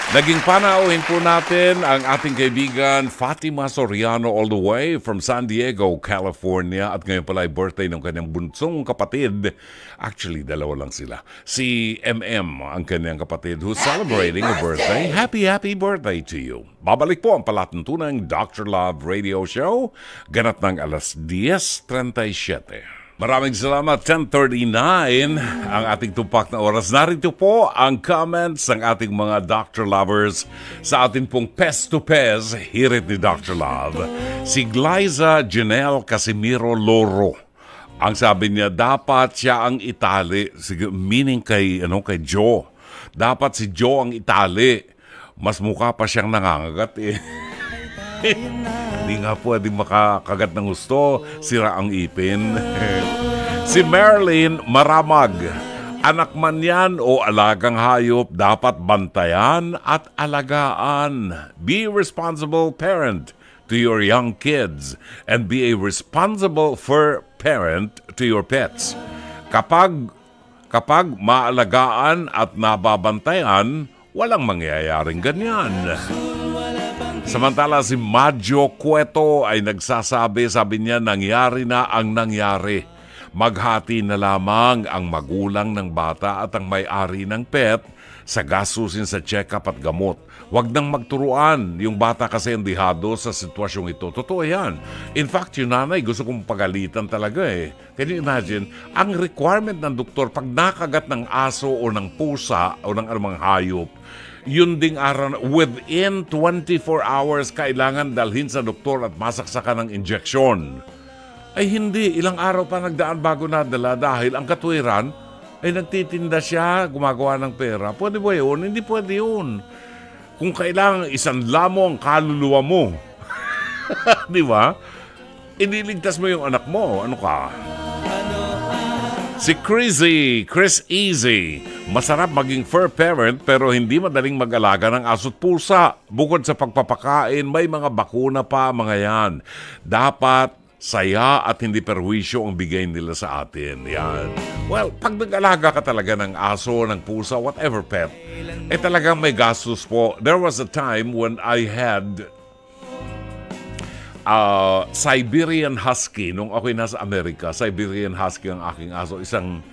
Naging panauhin po natin ang ating kaibigan Fatima Soriano all the way from San Diego, California. At ngayon pala ay birthday ng kanyang bunsong kapatid. Actually, dalawa lang sila. Si MM, ang kanyang kapatid, who's celebrating a birthday. Happy birthday to you. Babalik po ang palatuntunang Dr. Love Radio Show. Ganap ng alas 10:37. Maraming salamat. 10:39 ang ating tumpak na oras. Narito po ang comments ng ating mga Dr. Lovers sa ating pong Pes to Pes, hirit ni Dr. Love. Si Glyza Janelle Casimiro Loro. Ang sabi niya, dapat siya ang itali. Meaning kay Joe. Dapat si Joe ang itali. Mas mukha pa siyang nangangagat eh. Hindi nga pwedeng makakagat ng gusto, sira ang ipin. Si Marilyn Maramag, anak man yan o alagang hayop, dapat bantayan at alagaan. Be a responsible parent to your young kids and be a responsible fur parent to your pets. Kapag maalagaan at nababantayan, walang mangyayaring ganyan. Samantala si Maggio Cueto ay nagsasabi, sabi niya, nangyari na ang nangyari. Maghati na lamang ang magulang ng bata at ang may-ari ng pet sa gastusin sa check-up at gamot. Huwag nang magturuan. Yung bata kasi endihado sa sitwasyong ito. Totoo yan. In fact, yung nanay gusto kong pagalitan talaga eh. Can you imagine? Ang requirement ng doktor, pag nakagat ng aso o ng pusa o ng anumang hayop, yun ding araw, within 24 hours, kailangan dalhin sa doktor at masaksakan ng injection. Ay hindi, ilang araw pa nagdaan bago nadala dahil ang katwiran ay nagtitinda siya, gumagawa ng pera. Pwede ba yun? Hindi pwede yun. Kung kailangan isanla mo ang kaluluwa mo, di ba? Iniligtas mo yung anak mo. Ano ka? Si Chris Easy. Masarap maging fur parent pero hindi madaling mag-alaga ng aso't pusa. Bukod sa pagpapakain, may mga bakuna pa mga yan. Dapat saya at hindi perwisyo ang bigay nila sa atin. Yan. Well, pag nag-alaga ka talaga ng aso, ng pusa, whatever pet, talagang may gastos po. There was a time when I had Siberian Husky. Nung ako'y nasa Amerika, Siberian Husky ang aking aso. Isang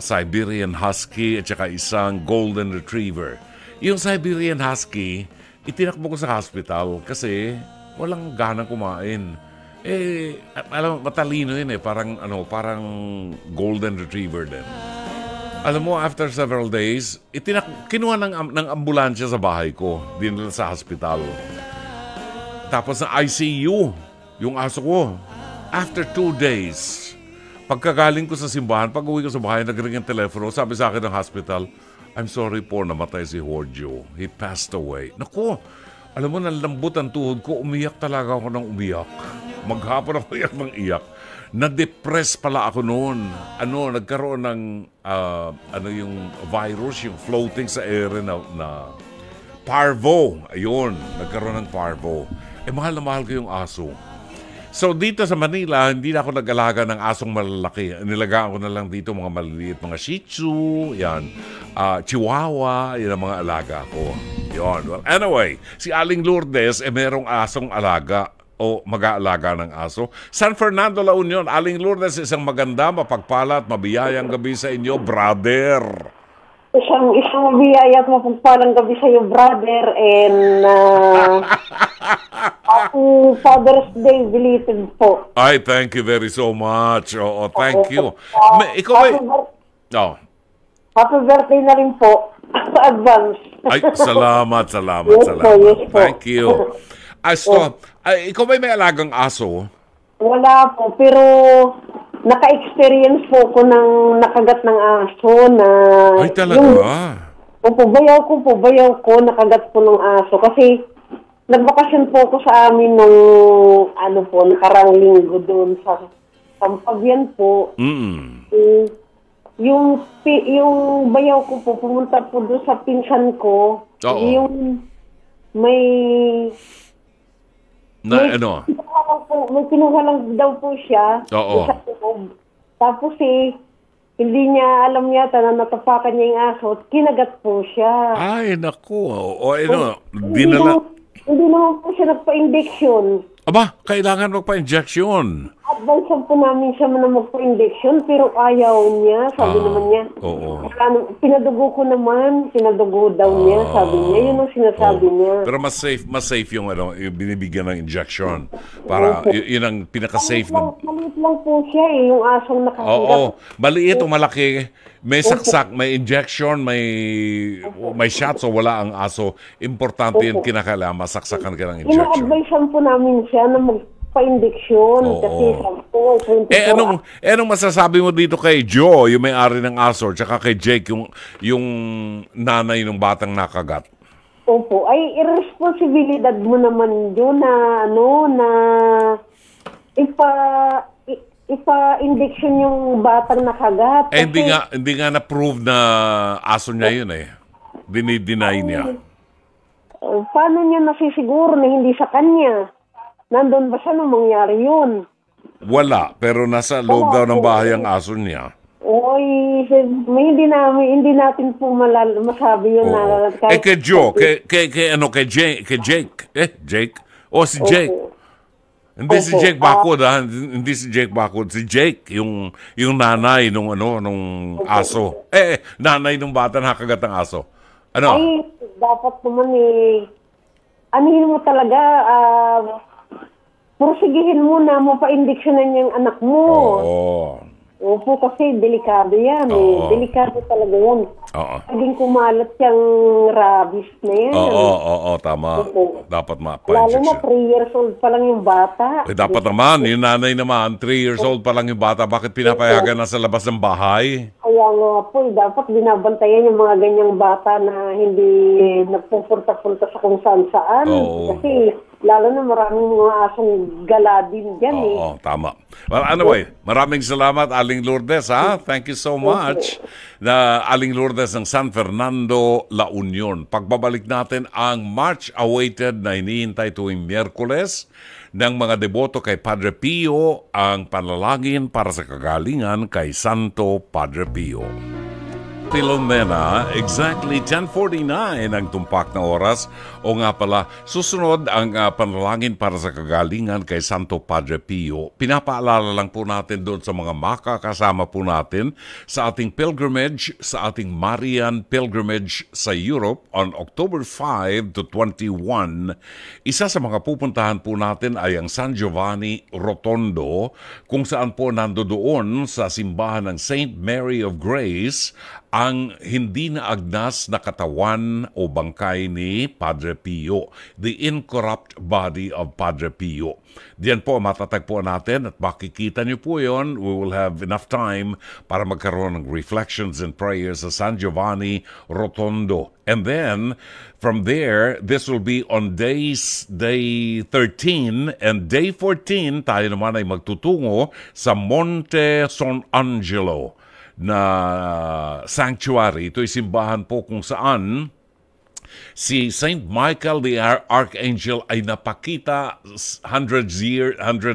Siberian Husky at saka isang Golden Retriever. Yung Siberian Husky, itinakbo ko sa hospital kasi walang ganang kumain. Alam, matalino yun eh. Parang Golden Retriever din. Alam mo, after several days, kinuha ng ambulansya sa bahay ko. Dinala sa hospital. Tapos na ICU, yung aso ko. After 2 days, pagkagaling ko sa simbahan, pag-uwi ko sa bahay, nagring ang telepono, sabi sa akin ng hospital, I'm sorry po, namatay si Jorgio. He passed away. Naku, alam mo, nalambot ang tuhod ko, umiyak talaga ako ng umiyak. Maghapon ako iyak ng iyak. Na-depress pala ako noon. Nagkaroon ng, yung virus, yung floating sa air na parvo. Ayun, nagkaroon ng parvo. Mahal na mahal ko yung aso. So dito sa Manila, hindi na ako nag-alaga ng asong malalaki. Nilagaan ko na lang dito mga maliliit, mga Shih Tzu, yan, Chihuahua, yan ang mga alaga ko. Yun. Well, anyway, si Aling Lourdes, merong asong alaga. o mag-aalaga ng aso. San Fernando, La Union, Aling Lourdes, isang maganda, mapagpala at mabiyayang gabi sa inyo, brother. Isang mabiyaya at mapagpalang gabi sa iyo, brother, and happy Father's Day belated po. Ay, thank you very so much. Oo, thank you. Ikaw ay... Oh. Happy birthday na rin po sa advance. Ay, salamat. Yes po. Thank you. Ikaw ba may alagang aso? Wala po, pero naka-experience po ko ng nakagat ng aso na... Ay, talaga? Bayaw ko, nakagat po ng aso. Kasi nagbakasyon po ako sa amin nung nakarang linggo doon sa Pampagyan po. Yung bayaw ko po, pumunta po doon sa pinsan ko. Oo. Yung may kinuha lang daw po siya. Oo. Sa loob. Tapos hindi niya alam yata na natapakan niya yung aso at kinagat po siya. Ay, naku. Hindi naman po siya nagpa-injection. Aba, kailangan magpa-injection. Advice po namin siya na magpa-injection pero ayaw niya. Sabi naman niya. Oo. Pinadugo daw niya. Sabi niya, yun ang sinasabi niya. Pero mas safe yung yung binibigyan ng injection. Para yun ang pinaka-safe. Maliit lang po siya yung asong nakahigat. Oo. Maliit o malaki. May saksak, may injection, may shots o wala ang aso. Importante yun, kinakailangan masaksakan ka ng injection. Ina-advisean po namin siya na magpa-injection. Kasi sabi ko, 24 anong masasabi mo dito kay Joe, yung may-ari ng aso, tsaka kay Jake, yung nanay ng batang nakagat? Opo, ay irresponsibilidad mo naman yun na ipa-injection yung batang nakagat. Hindi nga na-prove na aso niya yun eh. Dinideny niya. Paano niya nasisiguro na hindi sa kanya? Nandun ba siya nung mangyari yun? Wala, pero nasa loob daw ng bahay ang aso niya. Oy, hindi natin po masabi yun na... Kay Joe, kay Jake. Jake? Si Jake. Hindi si Jake Bakod, Hindi si Jake Bakod. Si Jake, yung nanay nung aso. Nanay nung bata nakagat ng aso. Ano? Ay, dapat naman anihin mo talaga, pursigihin mo na mapa-injeksyonan yung anak mo. Oo. Opo, kasi delikado yan. Delikado talaga yan. Oo. Paging kumalat yung rabies na yan. Oo, tama. Opo. Dapat Lalo na ma-injection. 3 years old pa lang yung bata. Dapat naman, yung nanay naman, 3 years old pa lang yung bata. Bakit pinapayagan na sa labas ng bahay? Kaya nga po, dapat binabantayan yung mga ganyang bata na hindi nagpupunta-punta sa kung saan-saan. Oo. Kasi lalo na maraming mga asong gala din dyan Oo, tama. Well, anyway, maraming salamat, Aling Lourdes, ha? Thank you so much. Aling Lourdes ng San Fernando, La Union. Pagbabalik natin ang much-awaited na hinihintay tuwing Miyerkules ng mga deboto kay Padre Pio, ang panalangin para sa kagalingan kay Santo Padre Pio. Filomena, exactly 10:49 ang tumpak na oras. O nga pala, susunod ang panalangin para sa kagalingan kay Santo Padre Pio. Pinapaalala lang po natin doon sa mga makakasama po natin sa ating pilgrimage, sa ating Marian pilgrimage sa Europe on October 5 to 21. Isa sa mga pupuntahan po natin ay ang San Giovanni Rotondo, kung saan po nandoon sa simbahan ng Saint Mary of Grace ang hindi na agnas na katawan o bangkay ni Padre Pio, the incorrupt body of Padre Pio. Diyan po matatagpuan natin at makikita niyo po yon. We will have enough time para magkaroon ng reflections and prayers sa San Giovanni Rotondo. And then, from there, this will be on day 13 and day 14, tayo naman ay magtutungo sa Monte San Angelo na sanctuary. Ito'y simbahan po kung saan si Saint Michael the Archangel ay napakita hundred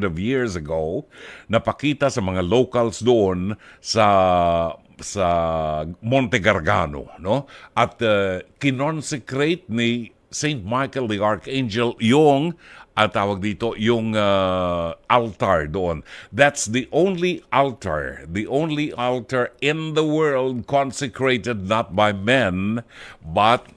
of years ago, napakita sa mga locals doon sa Monte Gargano, no? At kinonsecrate ni Saint Michael the Archangel, yung tawag dito, yung altar doon. That's the only altar in the world consecrated not by men, but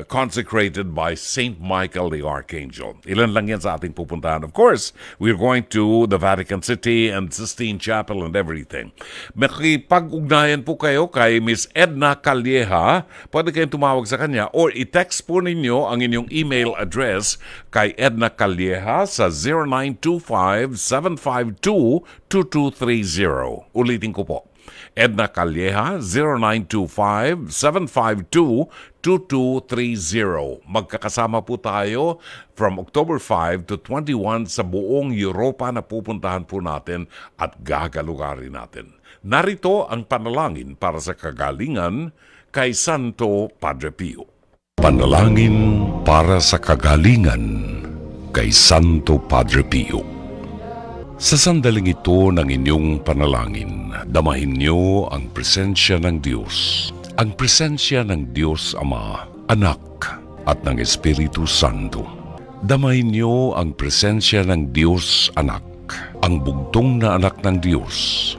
consecrated by Saint Michael the Archangel. Ilan lang yan sa ating pupuntahan. Of course, we're going to the Vatican City and Sistine Chapel and everything. Makipag-ugnayan po kayo kay Miss Edna Calleja. Pwede kayong tumawag sa kanya or i-text po ninyo ang inyong email address kay Edna Calleja sa 0925-752-2230. Ulitin ko po. Edna Calleja, 0925-752-2230. Magkakasama po tayo from October 5 to 21 sa buong Europa na pupuntahan po natin at gagalugarin natin. Narito ang panalangin para sa kagalingan kay Santo Padre Pio. Panalangin para sa kagalingan kay Santo Padre Pio. Sa sandaling ito ng inyong panalangin, damahin niyo ang presensya ng Diyos. Ang presensya ng Diyos Ama, Anak, at ng Espiritu Santo. Damahin niyo ang presensya ng Diyos Anak, ang bugtong na anak ng Diyos,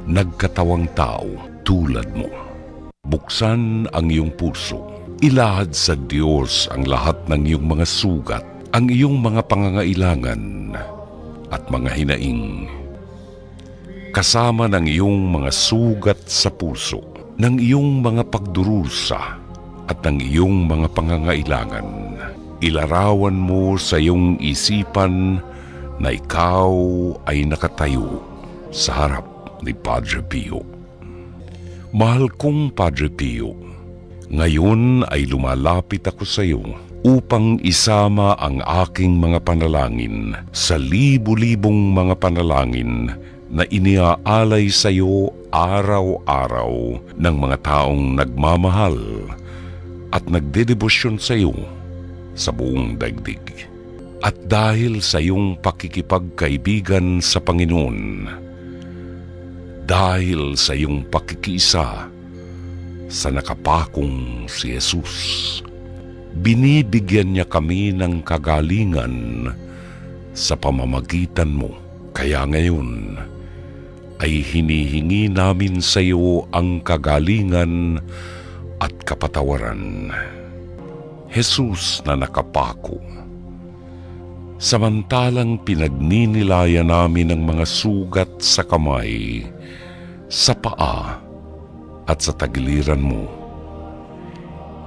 nagkatawang tao tulad mo. Buksan ang iyong puso. Ilahad sa Diyos ang lahat ng iyong mga sugat, ang iyong mga pangangailangan, at mga hinaing. Kasama ng iyong mga sugat sa puso, ng iyong mga pagdurusa at ng iyong mga pangangailangan. Ilarawan mo sa iyong isipan na ikaw ay nakatayo sa harap ni Padre Pio. Mahal kong Padre Pio, ngayon ay lumalapit ako sa iyo upang isama ang aking mga panalangin sa libu-libong mga panalangin na iniaalay sa iyo araw-araw ng mga taong nagmamahal at nagdedebosyon sa iyo sa buong daigdig. At dahil sa iyong pakikipagkaibigan sa Panginoon, dahil sa iyong pakikiisa sa nakapakong si Jesus, binibigyan niya kami ng kagalingan sa pamamagitan mo. Kaya ngayon ay hinihingi namin sa iyo ang kagalingan at kapatawaran. Jesus na nakapako, samantalang pinagninilayan namin ang mga sugat sa kamay, sa paa at sa tagiliran mo.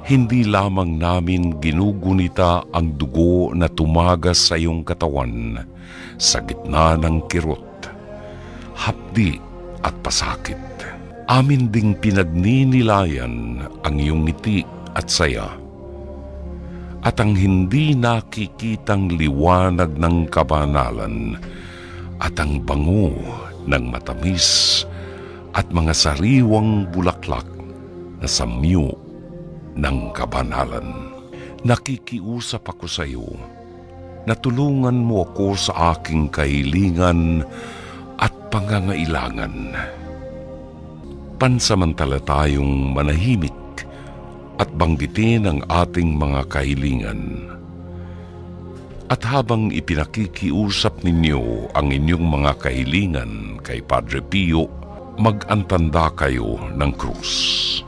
Hindi lamang namin ginugunita ang dugo na tumagas sa iyong katawan sa gitna ng kirot, hapdi at pasakit. Amin ding pinagninilayan ang iyong ngiti at saya, at ang hindi nakikitang liwanag ng kabanalan at ang bango ng matamis at mga sariwang bulaklak na samyo ng kabanalan. Nakikiusap ako sa iyo na tulungan mo ako sa aking kahilingan at pangangailangan. Pansamantala tayong manahimik at banggitin ang ating mga kahilingan. At habang ipinakikiusap ninyo ang inyong mga kahilingan kay Padre Pio, mag-antanda kayo ng krus.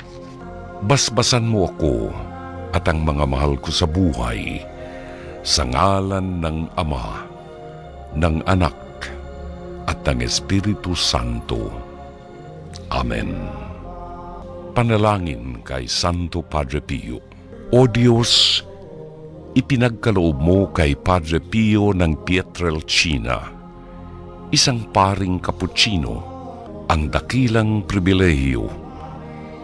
Basbasan mo ako at ang mga mahal ko sa buhay sa ngalan ng Ama, ng Anak, at ng Espiritu Santo. Amen. Panalangin kay Santo Padre Pio. O Diyos, ipinagkaloob mo kay Padre Pio ng Pietrelcina, isang paring Kaputsino, ang dakilang pribilehiyo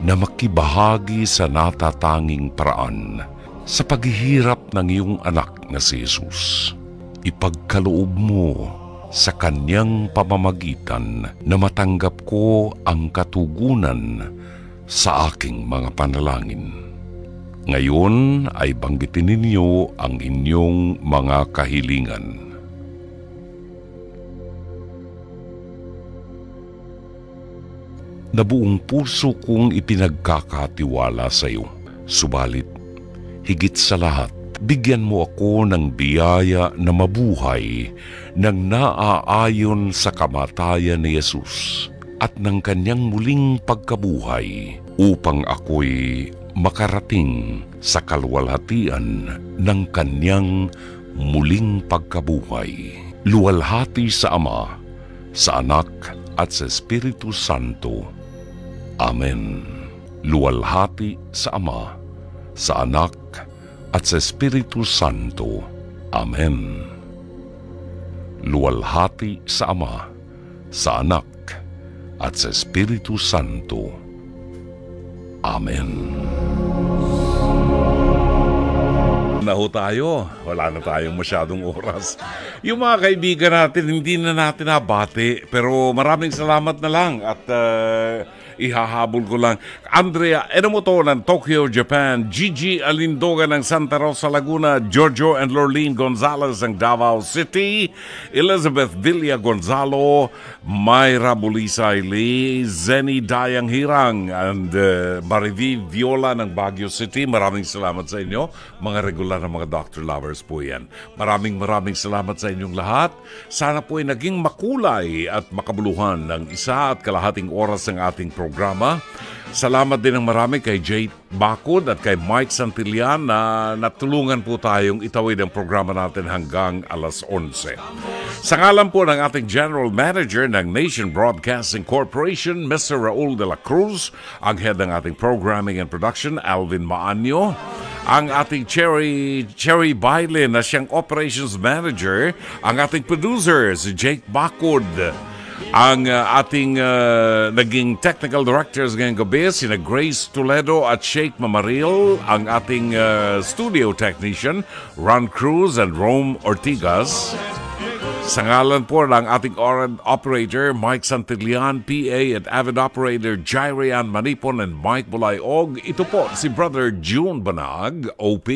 na makibahagi sa natatanging paraan sa paghihirap ng iyong anak na si Jesus. Ipagkaloob mo sa kanyang pamamagitan na matanggap ko ang katugunan sa aking mga panalangin. Ngayon ay banggitin ninyo ang inyong mga kahilingan. Na buong puso kong ipinagkakatiwala sa iyo. Subalit, higit sa lahat, bigyan mo ako ng biyaya na mabuhay nang naaayon sa kamatayan ni Jesus at ng kanyang muling pagkabuhay upang ako'y makarating sa kalwalhatian ng kanyang muling pagkabuhay. Luwalhati sa Ama, sa Anak at sa Espiritu Santo. Amen. Luwalhati sa Ama, sa Anak at sa Espiritu Santo. Amen. Luwalhati sa Ama, sa Anak at sa Espiritu Santo. Amen. Na ho tayo. Wala na tayong masyadong oras. Yung mga kaibigan natin, hindi na natin nabati. Pero maraming salamat na lang. At ihahabol ko lang. Andrea Enomoto ng Tokyo, Japan. Gigi Alindoga ng Santa Rosa, Laguna. Giorgio and Lorleen Gonzalez ng Davao City. Elizabeth Villa Gonzalo. Myra Bulisay Lee. Zenny Dayang Hirang. And Mariví Viola ng Baguio City. Maraming salamat sa inyo. Mga regular na mga doctor lovers po yan. Maraming salamat sa inyong lahat. Sana po ay naging makulay at makabuluhan ng 1.5 oras ng ating programa. Salamat din ng marami kay Jay Bacod at kay Mike Santillan na natulungan po tayong itawid ang programa natin hanggang alas 11. Sa ngalan po ng ating General Manager ng Nation Broadcasting Corporation, Mr. Raul de la Cruz, ang head ng ating Programming and Production, Alvin Maanyo, ang ating Cherry Baile na siyang Operations Manager, ang ating producer, si Jake Bacod, ang ating naging technical directors ngayong gabi, sina Grace Toledo at Sheikh Mamaril, ang ating studio technician, Ron Cruz and Rome Ortigas. Sa ngalan po ng ating operator, Mike Santillan, PA at avid operator, Jairian Manipon and Mike Bulayog. Ito po si Brother June Banag, OP,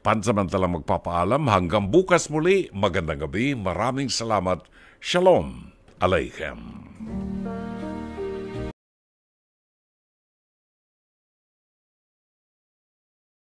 pansamantalang magpapaalam. Hanggang bukas muli, magandang gabi, maraming salamat. Shalom Aleichem.